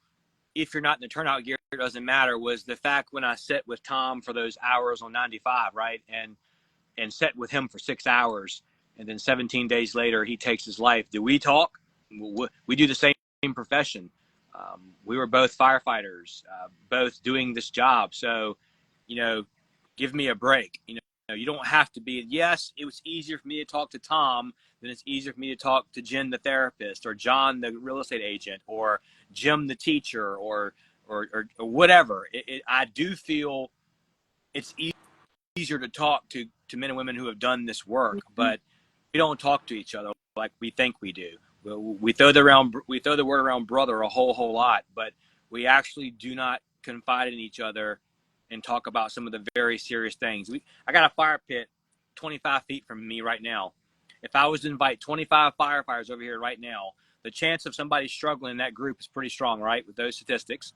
if you're not in the turnout gear, it doesn't matter, was the fact when I sat with Tom for those hours on 95, right? And sat with him for 6 hours. And then 17 days later, he takes his life. Do we talk? We do the same profession. We were both firefighters, both doing this job. So, give me a break. You don't have to be. Yes, it was easier for me to talk to Tom than it's easier for me to talk to Jen, the therapist, or John, the real estate agent, or Jim, the teacher, or whatever. I do feel it's easier to talk to men and women who have done this work, but we don't talk to each other like we think we do. We throw the word around brother a whole lot, but we actually do not confide in each other and talk about some of the very serious things. I got a fire pit 25 feet from me right now. If I was to invite 25 firefighters over here right now, the chance of somebody struggling in that group is pretty strong, right? With those statistics,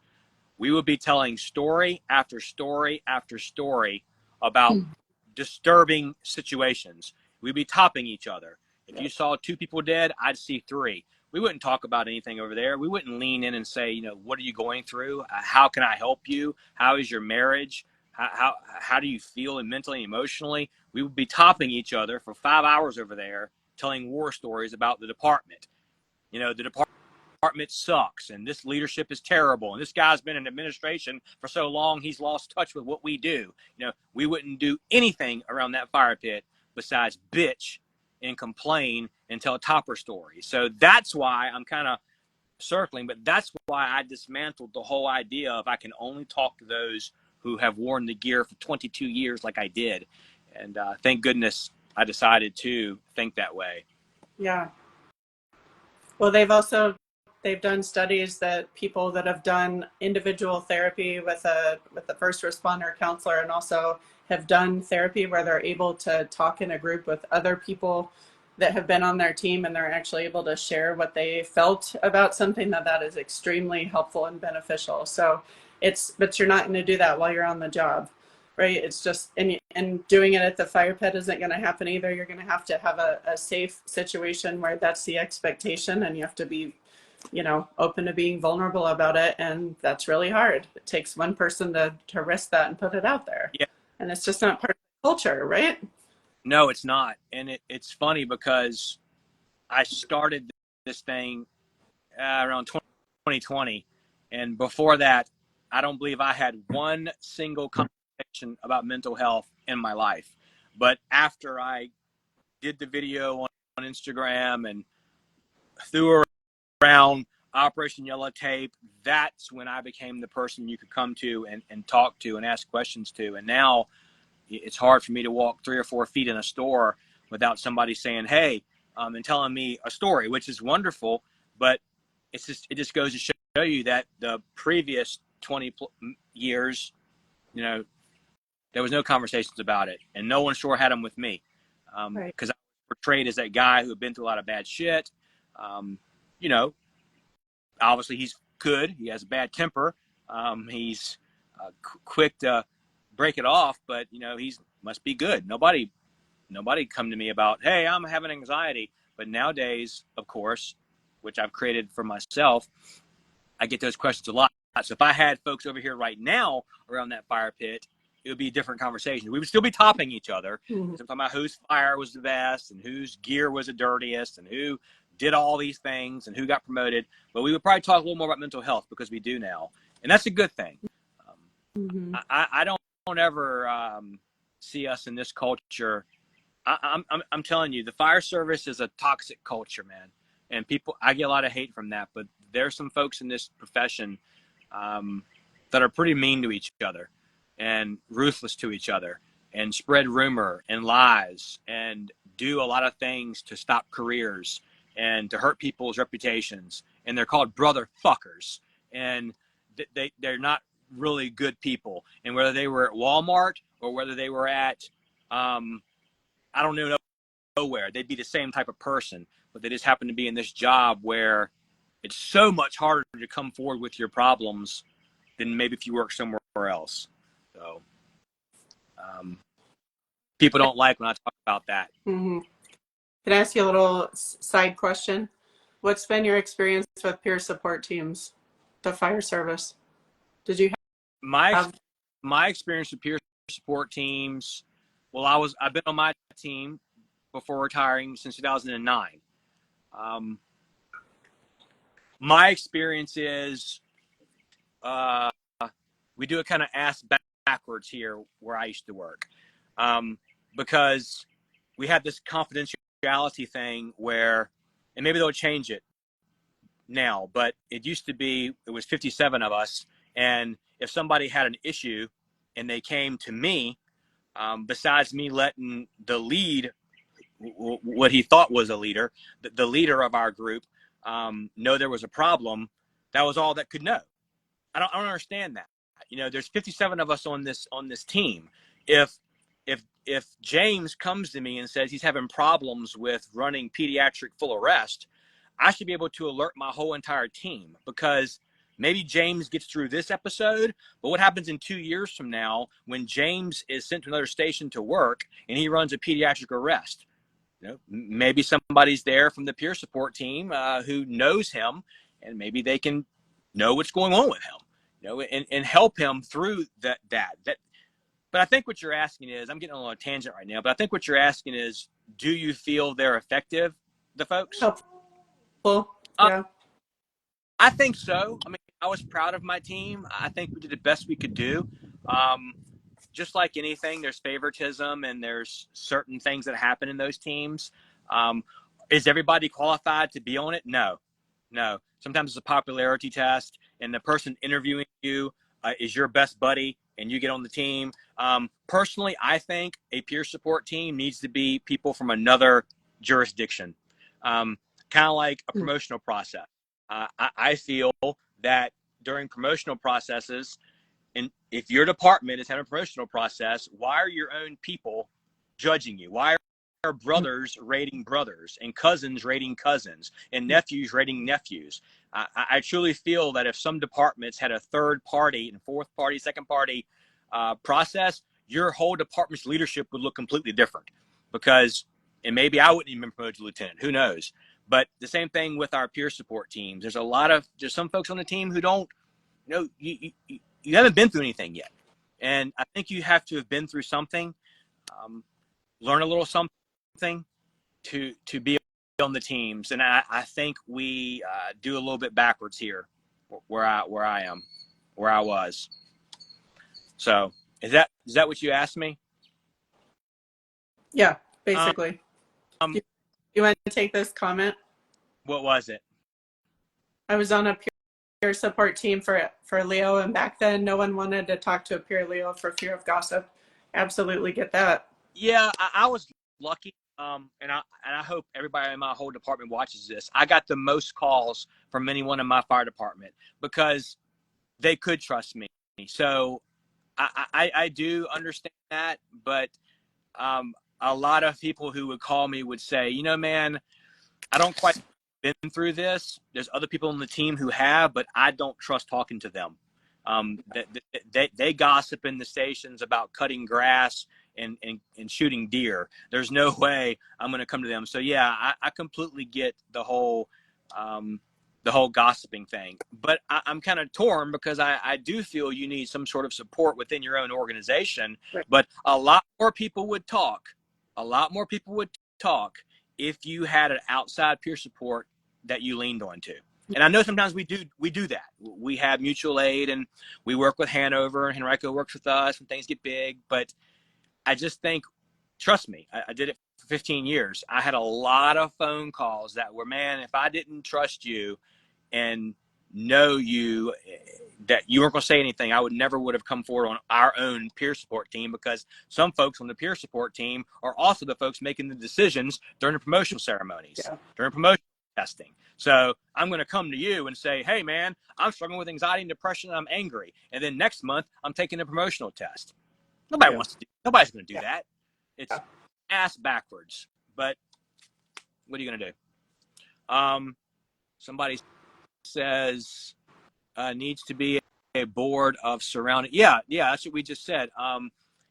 we would be telling story after story after story about disturbing situations. We'd be topping each other. If you saw 2 people dead, I'd see 3. We wouldn't talk about anything over there. We wouldn't lean in and say, what are you going through? How can I help you? How is your marriage? How do you feel mentally and emotionally? We would be topping each other for 5 hours over there, telling war stories about the department. The department sucks, and this leadership is terrible, and this guy's been in administration for so long he's lost touch with what we do. We wouldn't do anything around that fire pit besides bitch and complain and tell topper stories. So that's why I'm kind of circling, but that's why I dismantled the whole idea of I can only talk to those who have worn the gear for 22 years like I did. And thank goodness I decided to think that way. Yeah. Well, they've done studies that people that have done individual therapy with a first responder counselor, and also have done therapy where they're able to talk in a group with other people that have been on their team, and they're actually able to share what they felt about something, that is extremely helpful and beneficial. So but you're not going to do that while you're on the job, right? It's just, and doing it at the fire pit isn't going to happen either. You're going to have a safe situation where that's the expectation, and you have to be, open to being vulnerable about it. And that's really hard. It takes one person to risk that and put it out there. Yeah. And it's just not part of the culture, right? No, it's not. And it's funny because I started this thing around 2020. And before that, I don't believe I had one single conversation about mental health in my life. But after I did the video on Instagram and threw around Operation Yellow Tape, that's when I became the person you could come to and talk to and ask questions to. And now it's hard for me to walk 3 or 4 feet in a store without somebody saying, hey, and telling me a story, which is wonderful. But it just goes to show you that the previous 20 years, there was no conversations about it, and no one sure had them with me, because I was portrayed as that guy who had been through a lot of bad shit. Obviously he's good. He has a bad temper. He's quick to break it off, but he's must be good. Nobody come to me about, hey, I'm having anxiety. But nowadays, of course, which I've created for myself, I get those questions a lot. So if I had folks over here right now around that fire pit, it would be a different conversation. We would still be topping each other. Mm-hmm. Talking about whose fire was the best and whose gear was the dirtiest and who did all these things and who got promoted. But we would probably talk a little more about mental health, because we do now. And that's a good thing. Mm-hmm. I don't ever see us in this culture. I'm telling you, the fire service is a toxic culture, man. And I get a lot of hate from that, but there's some folks in this profession that are pretty mean to each other and ruthless to each other. and spread rumor and lies and do a lot of things to stop careers and to hurt people's reputations. And they're called brother fuckers. And they're not really good people. And whether they were at Walmart or whether they were at, I don't know, nowhere, they'd be the same type of person, but they just happen to be in this job where it's so much harder to come forward with your problems than maybe if you work somewhere else. So people don't like when I talk about that. Mm-hmm. Can I ask you a little side question? What's been your experience with peer support teams, the fire service? Did you have My experience with peer support teams? Well, I've been on my team before retiring since 2009. My experience is we do it kind of ass backwards here where I used to work, because we had this confidentiality thing where, and maybe they'll change it now, but it used to be, it was 57 of us. And if somebody had an issue and they came to me, besides me letting the lead, what he thought was a leader, the leader of our group, know there was a problem, that was all that could know. I don't understand that. You know, there's 57 of us on this team. If James comes to me and says he's having problems with running pediatric full arrest, I should be able to alert my whole entire team, because maybe James gets through this episode, but what happens in 2 years from now when James is sent to another station to work and he runs a pediatric arrest? You know, maybe somebody's there from the peer support team who knows him, and maybe they can know what's going on with him, you know, and help him through that. But I think what you're asking is, I'm getting on a tangent right now, but I think what you're asking is, do you feel they're effective, the folks? helpful? Yeah. I think so. I mean, I was proud of my team. I think we did the best we could do. Just like anything, there's favoritism and there's certain things that happen in those teams. Is everybody qualified to be on it? No. Sometimes it's a popularity test, and the person interviewing you is your best buddy, and you get on the team. Personally, I think a peer support team needs to be people from another jurisdiction, kind of like a promotional process. I feel that during promotional processes, and if your department is having a promotional process, why are your own people judging you? Why are brothers rating brothers and cousins rating cousins and nephews rating nephews? I truly feel that if some departments had a third party and fourth party, second party process, your whole department's leadership would look completely different, because, and maybe I wouldn't even been promoted to lieutenant, who knows? But the same thing with our peer support teams. There's some folks on the team who don't, you know, you haven't been through anything yet. And I think you have to have been through something, learn a little something to be on the teams. And I think we do a little bit backwards here where I was. So is that what you asked me? Yeah, basically. You want to take this comment? What was it? I was on a peer support team for Leo, and back then no one wanted to talk to a peer Leo for fear of gossip. Absolutely get that. Yeah, I was lucky, and I hope everybody in my whole department watches this. I got the most calls from anyone in my fire department because they could trust me. So I do understand that, but a lot of people who would call me would say, you know, man, I don't quite been through this. There's other people on the team who have, but I don't trust talking to them. They gossip in the stations about cutting grass and shooting deer. There's no way I'm going to come to them. So yeah, I completely get the whole gossiping thing, but I'm kind of torn because I do feel you need some sort of support within your own organization. Right. But a lot more people would talk. If you had an outside peer support that you leaned on to. And I know sometimes we do that. We have mutual aid, and we work with Hanover, and Henrico works with us when things get big. But I just think, trust me, I did it for 15 years. I had a lot of phone calls that were, man, if I didn't trust you and know you, that you weren't going to say anything, I would have come forward on our own peer support team, because some folks on the peer support team are also the folks making the decisions during the promotional ceremonies, Yeah. during promotion testing. So I'm going to come to you and say, hey man, I'm struggling with anxiety and depression and I'm angry. And then next month I'm taking a promotional test. Nobody's going to do that. It's ass backwards. But what are you going to do? Somebody says, needs to be a board of surrounding. Yeah, that's what we just said.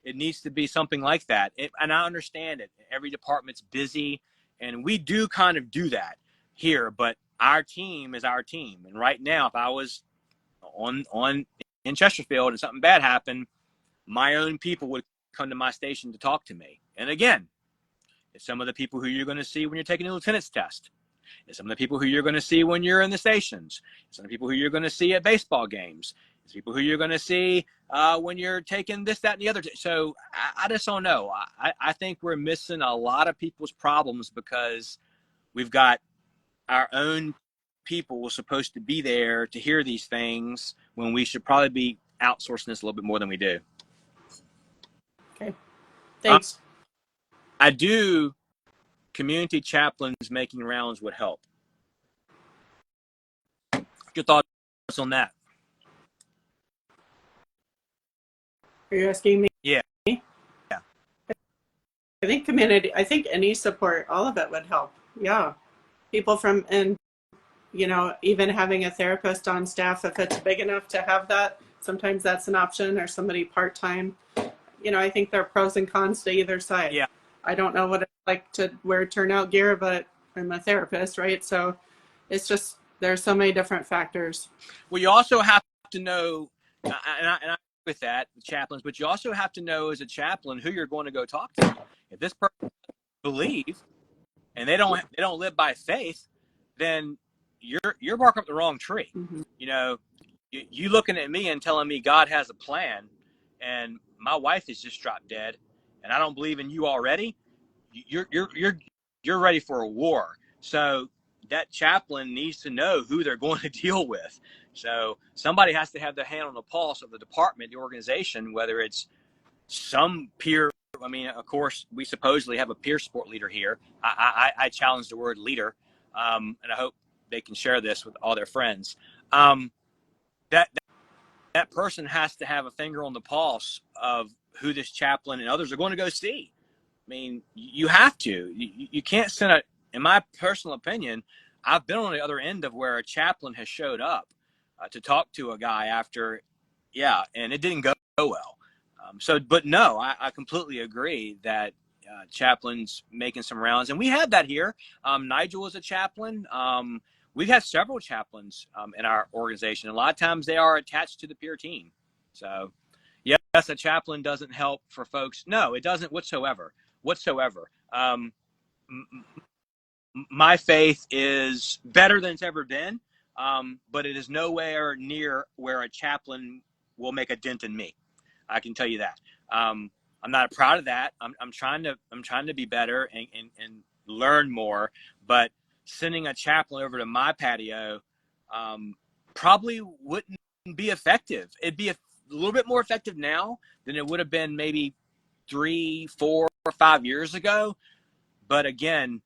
It needs to be something like that. And I understand it. Every department's busy, and we do kind of do that here. But our team is our team. And right now, if I was on in Chesterfield and something bad happened, my own people would come to my station to talk to me. And again, it's some of the people who you're going to see when you're taking a lieutenant's test. It's some of the people who you're going to see when you're in the stations. It's some of the people who you're going to see at baseball games. It's people who you're going to see when you're taking this, that, and the other. So I just don't know. I think we're missing a lot of people's problems because we've got our own people supposed to be there to hear these things when we should probably be outsourcing this a little bit more than we do. Okay. Thanks. I do. Community chaplains making rounds would help. What's your thoughts on that? Are you asking me? Yeah. I think any support, all of it would help. Yeah. People and even having a therapist on staff, if it's big enough to have that, sometimes that's an option, or somebody part-time. I think there are pros and cons to either side. Yeah. I don't know what it's like to wear turnout gear, but I'm a therapist, right? So it's just, there's so many different factors. Well, you also have to know, and I agree with that, the chaplains, but you also have to know as a chaplain who you're going to go talk to. If this person believes and they don't live by faith, then you're barking up the wrong tree. Mm-hmm. You looking at me and telling me God has a plan, and my wife has just dropped dead, and I don't believe in you already. You're ready for a war. So that chaplain needs to know who they're going to deal with. So somebody has to have their hand on the pulse of the department, the organization, whether it's some peer. I mean, of course, we supposedly have a peer support leader here. I challenge the word leader, and I hope they can share this with all their friends. That person has to have a finger on the pulse of who this chaplain and others are going to go see. I mean, you have to. You can't send a. In my personal opinion, I've been on the other end of where a chaplain has showed up to talk to a guy after, and it didn't go well. But no, I completely agree that chaplains making some rounds, and we had that here. Nigel was a chaplain. We've had several chaplains in our organization. A lot of times they are attached to the peer team. So, yes, a chaplain doesn't help for folks. No, it doesn't whatsoever. My faith is better than it's ever been, but it is nowhere near where a chaplain will make a dent in me. I can tell you that. I'm not proud of that. I'm trying to be better and learn more, but sending a chaplain over to my patio probably wouldn't be effective. It'd be a little bit more effective now than it would have been maybe 3, 4, or 5 years ago. But again,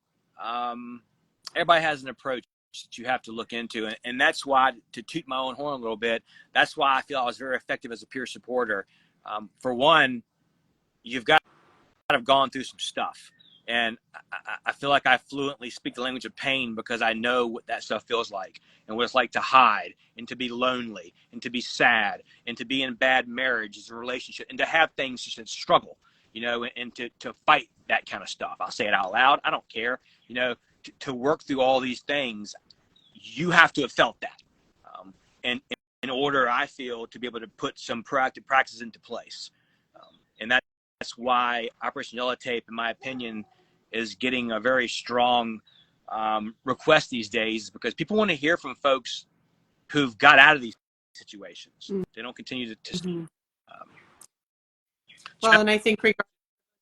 everybody has an approach that you have to look into. And that's why, to toot my own horn a little bit, that's why I feel I was very effective as a peer supporter. For one, you've got to have gone through some stuff. And I feel like I fluently speak the language of pain because I know what that stuff feels like and what it's like to hide and to be lonely and to be sad and to be in bad marriages and relationships and to have things just struggle, and to fight that kind of stuff. I'll say it out loud. I don't care, to work through all these things, you have to have felt that. And in order, I feel, to be able to put some proactive practices into place. And that's why Operation Yellow Tape, in my opinion, is getting a very strong request these days, because people want to hear from folks who've got out of these situations. Mm-hmm. They don't continue to mm-hmm. Well, and I think regardless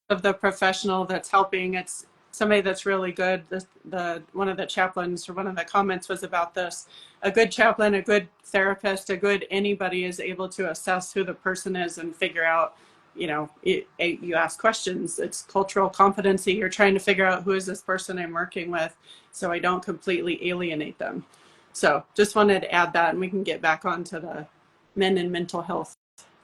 of the professional that's helping, it's somebody that's really good. The one of the chaplains or one of the comments was about this. A good chaplain, a good therapist, a good anybody is able to assess who the person is and figure out, you ask questions. It's cultural competency. You're trying to figure out who is this person I'm working with so I don't completely alienate them. So just wanted to add that, and we can get back onto the men and mental health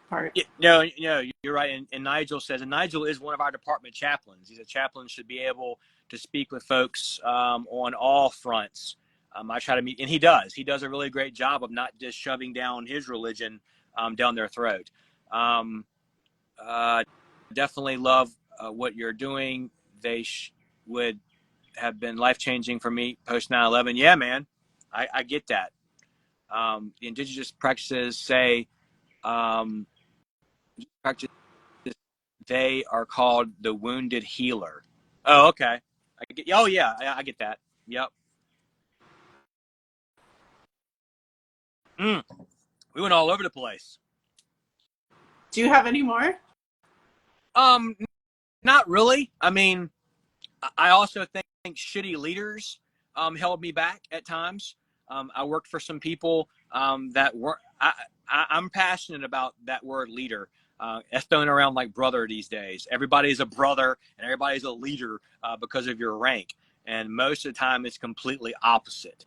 part. No, you're right. And Nigel says, and Nigel is one of our department chaplains. He's a chaplain, should be able to speak with folks on all fronts. I try to meet, and he does. He does a really great job of not just shoving down his religion down their throat. Definitely love what you're doing. They would have been life-changing for me post 9/11. Yeah, man, I get that. The indigenous practices say, practices, they are called the wounded healer. Oh, okay. Oh, yeah, I get that. Yep. We went all over the place. Do you have any more? Not really. I mean, I also think shitty leaders held me back at times. I worked for some people that weren't. I'm passionate about that word leader. It's thrown around like brother these days. Everybody's a brother and everybody's a leader because of your rank. And most of the time, it's completely opposite.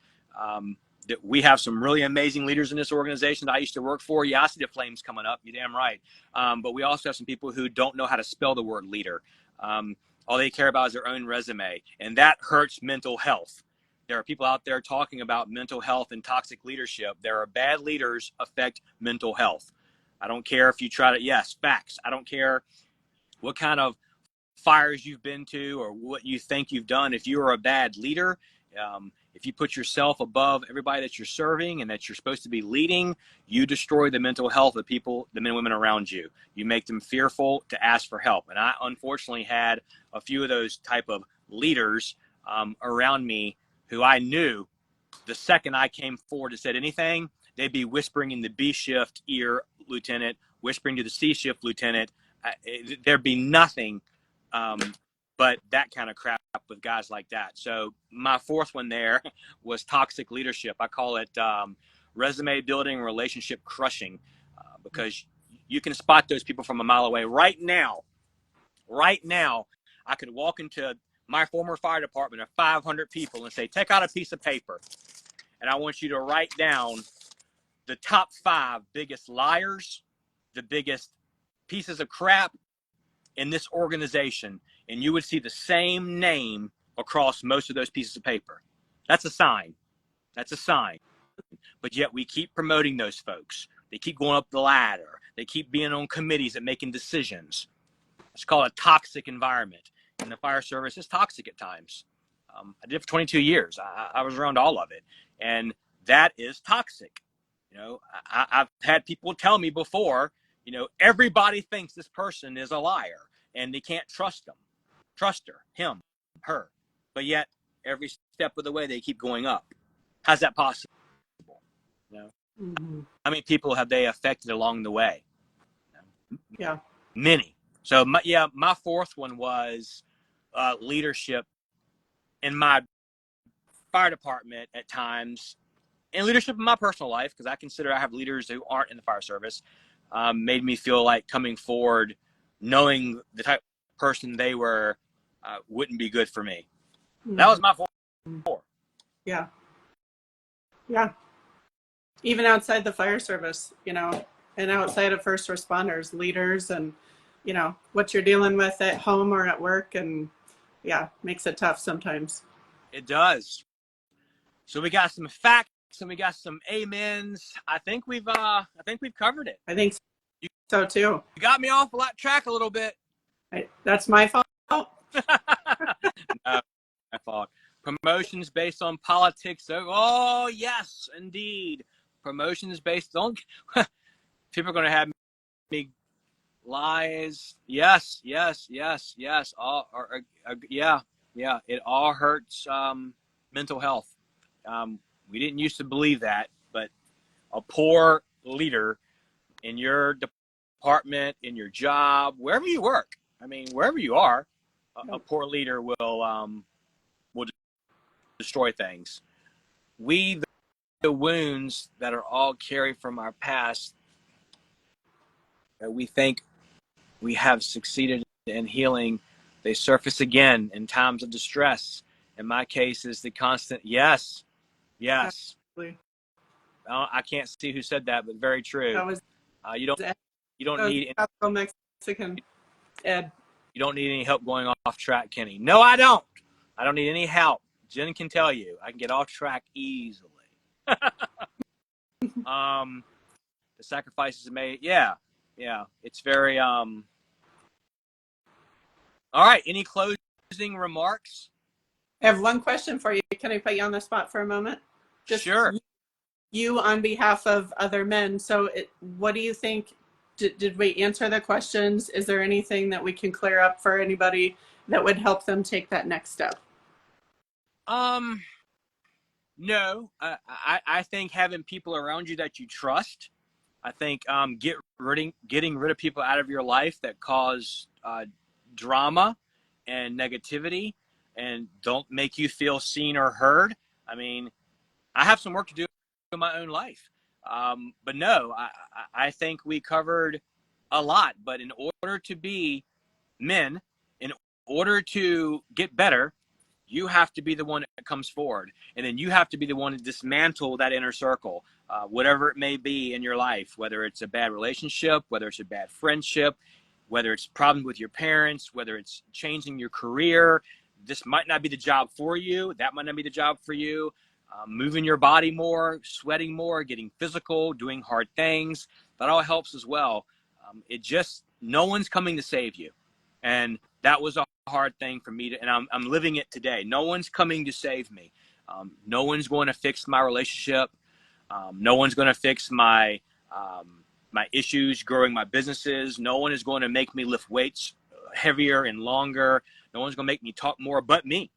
That we have some really amazing leaders in this organization that I used to work for. Yeah, I see the flames coming up. You're damn right. But we also have some people who don't know how to spell the word leader. All they care about is their own resume, and that hurts mental health. There are people out there talking about mental health and toxic leadership. There are bad leaders affect mental health. I don't care if you try to, yes, facts. I don't care what kind of fires you've been to or what you think you've done. If you are a bad leader, if you put yourself above everybody that you're serving and that you're supposed to be leading, you destroy the mental health of people, the men and women around you. You make them fearful to ask for help. And I unfortunately had a few of those type of leaders around me who I knew the second I came forward and said anything, they'd be whispering in the B shift ear, Lieutenant, whispering to the C shift lieutenant. There'd be nothing but that kind of crap with guys like that. So my fourth one there was toxic leadership. I call it resume building, relationship crushing, because you can spot those people from a mile away. Right now, I could walk into my former fire department of 500 people and say, take out a piece of paper, and I want you to write down the top 5 biggest liars, the biggest pieces of crap in this organization, and you would see the same name across most of those pieces of paper. That's a sign. That's a sign. But yet we keep promoting those folks. They keep going up the ladder. They keep being on committees and making decisions. It's called a toxic environment. And the fire service is toxic at times. I did it for 22 years. I was around all of it. And that is toxic. I've had people tell me before, everybody thinks this person is a liar and they can't trust her, him, her. But yet every step of the way, they keep going up. How's that possible? Mm-hmm. How many people have they affected along the way? Yeah. Many. So my fourth one was leadership in my fire department at times, and leadership in my personal life, because I consider I have leaders who aren't in the fire service, made me feel like coming forward, knowing the type of person they were, wouldn't be good for me. Mm-hmm. That was my four. Yeah. Yeah. Even outside the fire service, and outside of first responders, leaders, and, what you're dealing with at home or at work, and makes it tough sometimes. It does. So we got some facts and we got some amens. I think we've covered it. I think so too. You got me off track a little bit. That's my fault. No, my fault. Promotions based on politics. Oh yes, indeed. Promotions based on people are going to have me lies. Yes. All yeah. It all hurts mental health. We didn't used to believe that, but a poor leader in your department, in your job, wherever you work, wherever you are, a poor leader will destroy things. The wounds that are all carried from our past, that we think we have succeeded in healing, they surface again in times of distress. In my case, is the constant yes. Absolutely. I can't see who said that, but very true. That was You don't need Mexican Ed. You don't need any help going off track, Kenny. No, I don't. I don't need any help. Jen can tell you, I can get off track easily. The sacrifices made. Yeah. It's very. All right. Any closing remarks? I have one question for you. Can I put you on the spot for a moment? Just sure. You on behalf of other men. So what do you think? Did we answer the questions? Is there anything that we can clear up for anybody that would help them take that next step? No. I think having people around you that you trust. I think getting rid of people out of your life that cause drama and negativity and don't make you feel seen or heard. I mean, I have some work to do in my own life. But no, I think we covered a lot. But in order to be men, in order to get better, you have to be the one that comes forward. And then you have to be the one to dismantle that inner circle, whatever it may be in your life, whether it's a bad relationship, whether it's a bad friendship, whether it's problems with your parents, whether it's changing your career. This might not be the job for you. That might not be the job for you. Moving your body more, sweating more, getting physical, doing hard things. That all helps as well. No one's coming to save you. And that was a hard thing for me and I'm living it today. No one's coming to save me. No one's going to fix my relationship. No one's going to fix my issues growing my businesses. No one is going to make me lift weights heavier and longer. No one's going to make me talk more but me.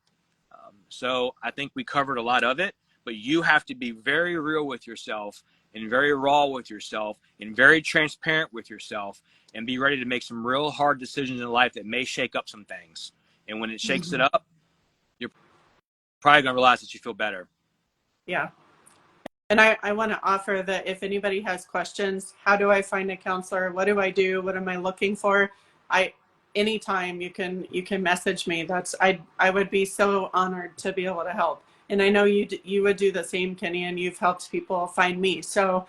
So I think we covered a lot of it, but you have to be very real with yourself and very raw with yourself and very transparent with yourself and be ready to make some real hard decisions in life that may shake up some things. And when it shakes it up, you're probably going to realize that you feel better. Yeah. And I want to offer that if anybody has questions, how do I find a counselor? What do I do? What am I looking for? Anytime you can message me. I would be so honored to be able to help. And I know you would do the same, Kenny, and you've helped people find me. So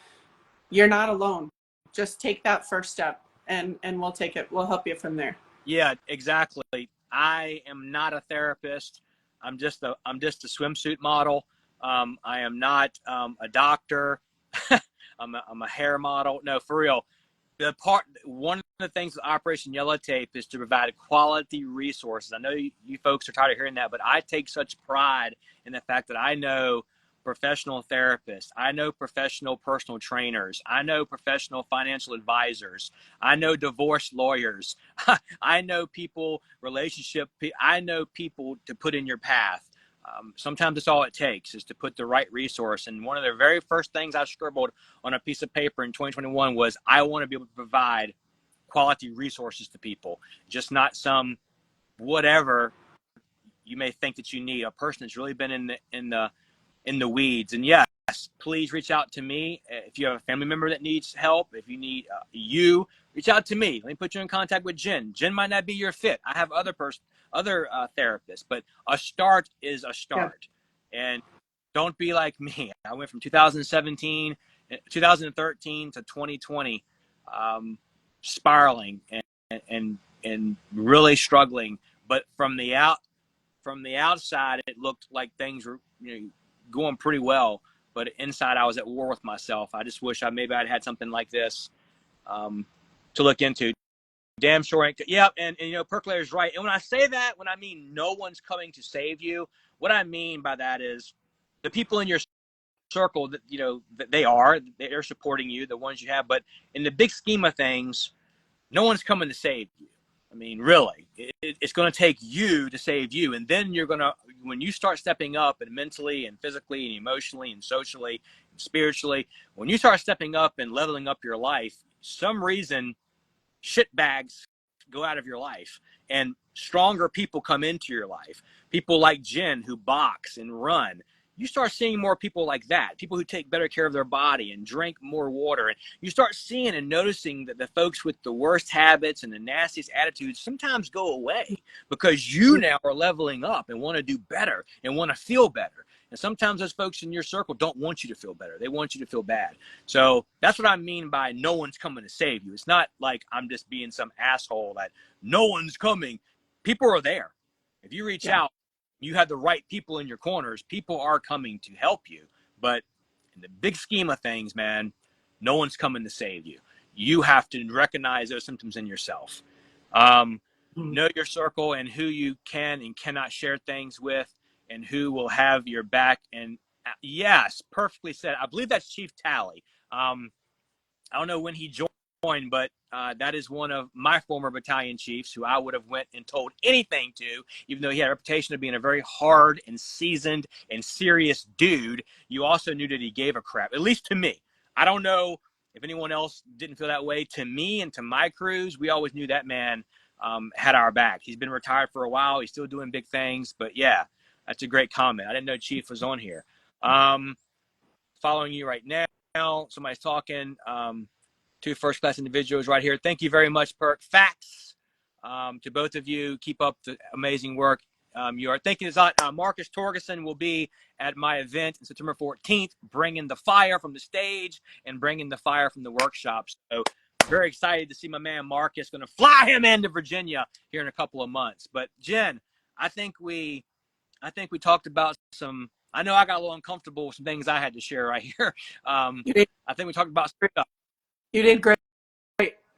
you're not alone. Just take that first step and we'll take it. We'll help you from there. Yeah, exactly. I am not a therapist. I'm just a swimsuit model. I am not a doctor. I'm a hair model. No, for real. One of the things with Operation Yellow Tape is to provide quality resources. I know you folks are tired of hearing that, but I take such pride in the fact that I know professional therapists, I know professional personal trainers, I know professional financial advisors, I know divorce lawyers, I know I know people to put in your path. Sometimes it's all it takes is to put the right resource. And one of the very first things I scribbled on a piece of paper in 2021 was I want to be able to provide quality resources to people, just not some whatever you may think that you need. A person that's really been in the weeds. And yes, please reach out to me if you have a family member that needs help. If you need reach out to me. Let me put you in contact with Jen. Jen might not be your fit. I have other therapists, but a start is a start. Yeah. And don't be like me. I went from 2013 to 2020, spiraling and really struggling. But from the outside, it looked like things were going pretty well. But inside, I was at war with myself. I just wish I'd had something like this to look into. Damn sure. Yeah, and Percolator's right. And when I say that, when I mean no one's coming to save you, what I mean by that is the people in your circle that they're supporting you, the ones you have. But in the big scheme of things, no one's coming to save you. I mean, really, it's going to take you to save you. And then when you start stepping up and mentally and physically and emotionally and socially and spiritually, when you start stepping up and leveling up your life, some reason shit bags go out of your life, and stronger people come into your life. People like Jen who box and run. You start seeing more people like that, people who take better care of their body and drink more water. And you start seeing and noticing that the folks with the worst habits and the nastiest attitudes sometimes go away because you now are leveling up and want to do better and want to feel better. And sometimes those folks in your circle don't want you to feel better. They want you to feel bad. So that's what I mean by no one's coming to save you. It's not like I'm just being some asshole that no one's coming. People are there. If you reach out, you have the right people in your corners, people are coming to help you. But in the big scheme of things, man, no one's coming to save you. You have to recognize those symptoms in yourself. Know your circle and who you can and cannot share things with and who will have your back. And yes, perfectly said. I believe that's Chief Tally. I don't know when he joined, but that is one of my former battalion chiefs who I would have went and told anything to, even though he had a reputation of being a very hard and seasoned and serious dude. You also knew that he gave a crap, at least to me. I don't know if anyone else didn't feel that way. To me and to my crews, we always knew that man had our back. He's been retired for a while. He's still doing big things. But yeah, that's a great comment. I didn't know Chief was on here. Following you right now, somebody's talking. Two first-class individuals right here. Thank you very much, Perk. Facts to both of you. Keep up the amazing work you are. Thank you. Marcus Torgerson will be at my event on September 14th, bringing the fire from the stage and bringing the fire from the workshops. So very excited to see my man Marcus. Going to fly him into Virginia here in a couple of months. But Jen, I think we talked about some. I know I got a little uncomfortable with some things I had to share right here. I think we talked about stuff. You did great.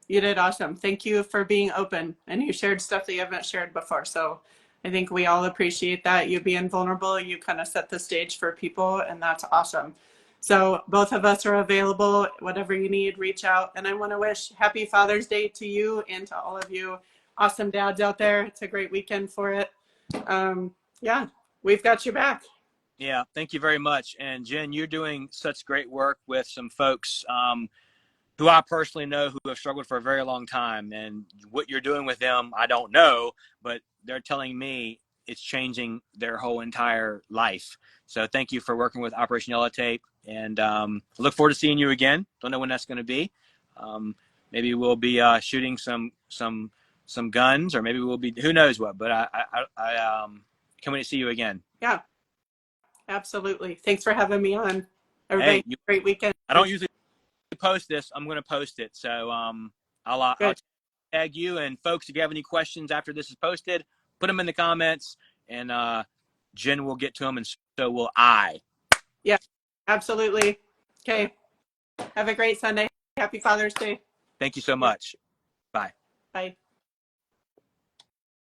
You did awesome. Thank you for being open, and you shared stuff that you haven't shared before. So I think we all appreciate that. You being vulnerable, you kind of set the stage for people, and that's awesome. So both of us are available. Whatever you need, reach out. And I want to wish happy Father's Day to you and to all of you awesome dads out there. It's a great weekend for it. Yeah, we've got your back. Yeah, thank you very much. And Jen, you're doing such great work with some folks who I personally know who have struggled for a very long time. And what you're doing with them, I don't know, but they're telling me it's changing their whole entire life. So thank you for working with Operation Yellow Tape. And look forward to seeing you again. Don't know when that's going to be. Maybe we'll be shooting some guns, or maybe we'll be, who knows what, but I can't wait to see you again. Yeah, absolutely. Thanks for having me on. Everybody, hey, great weekend. I don't usually post this. I'm going to post it. So I'll tag you. And folks, if you have any questions after this is posted, put them in the comments, and Jen will get to them, and so will I. Yeah, absolutely. Okay. Have a great Sunday. Happy Father's Day. Thank you so much. Bye. Bye.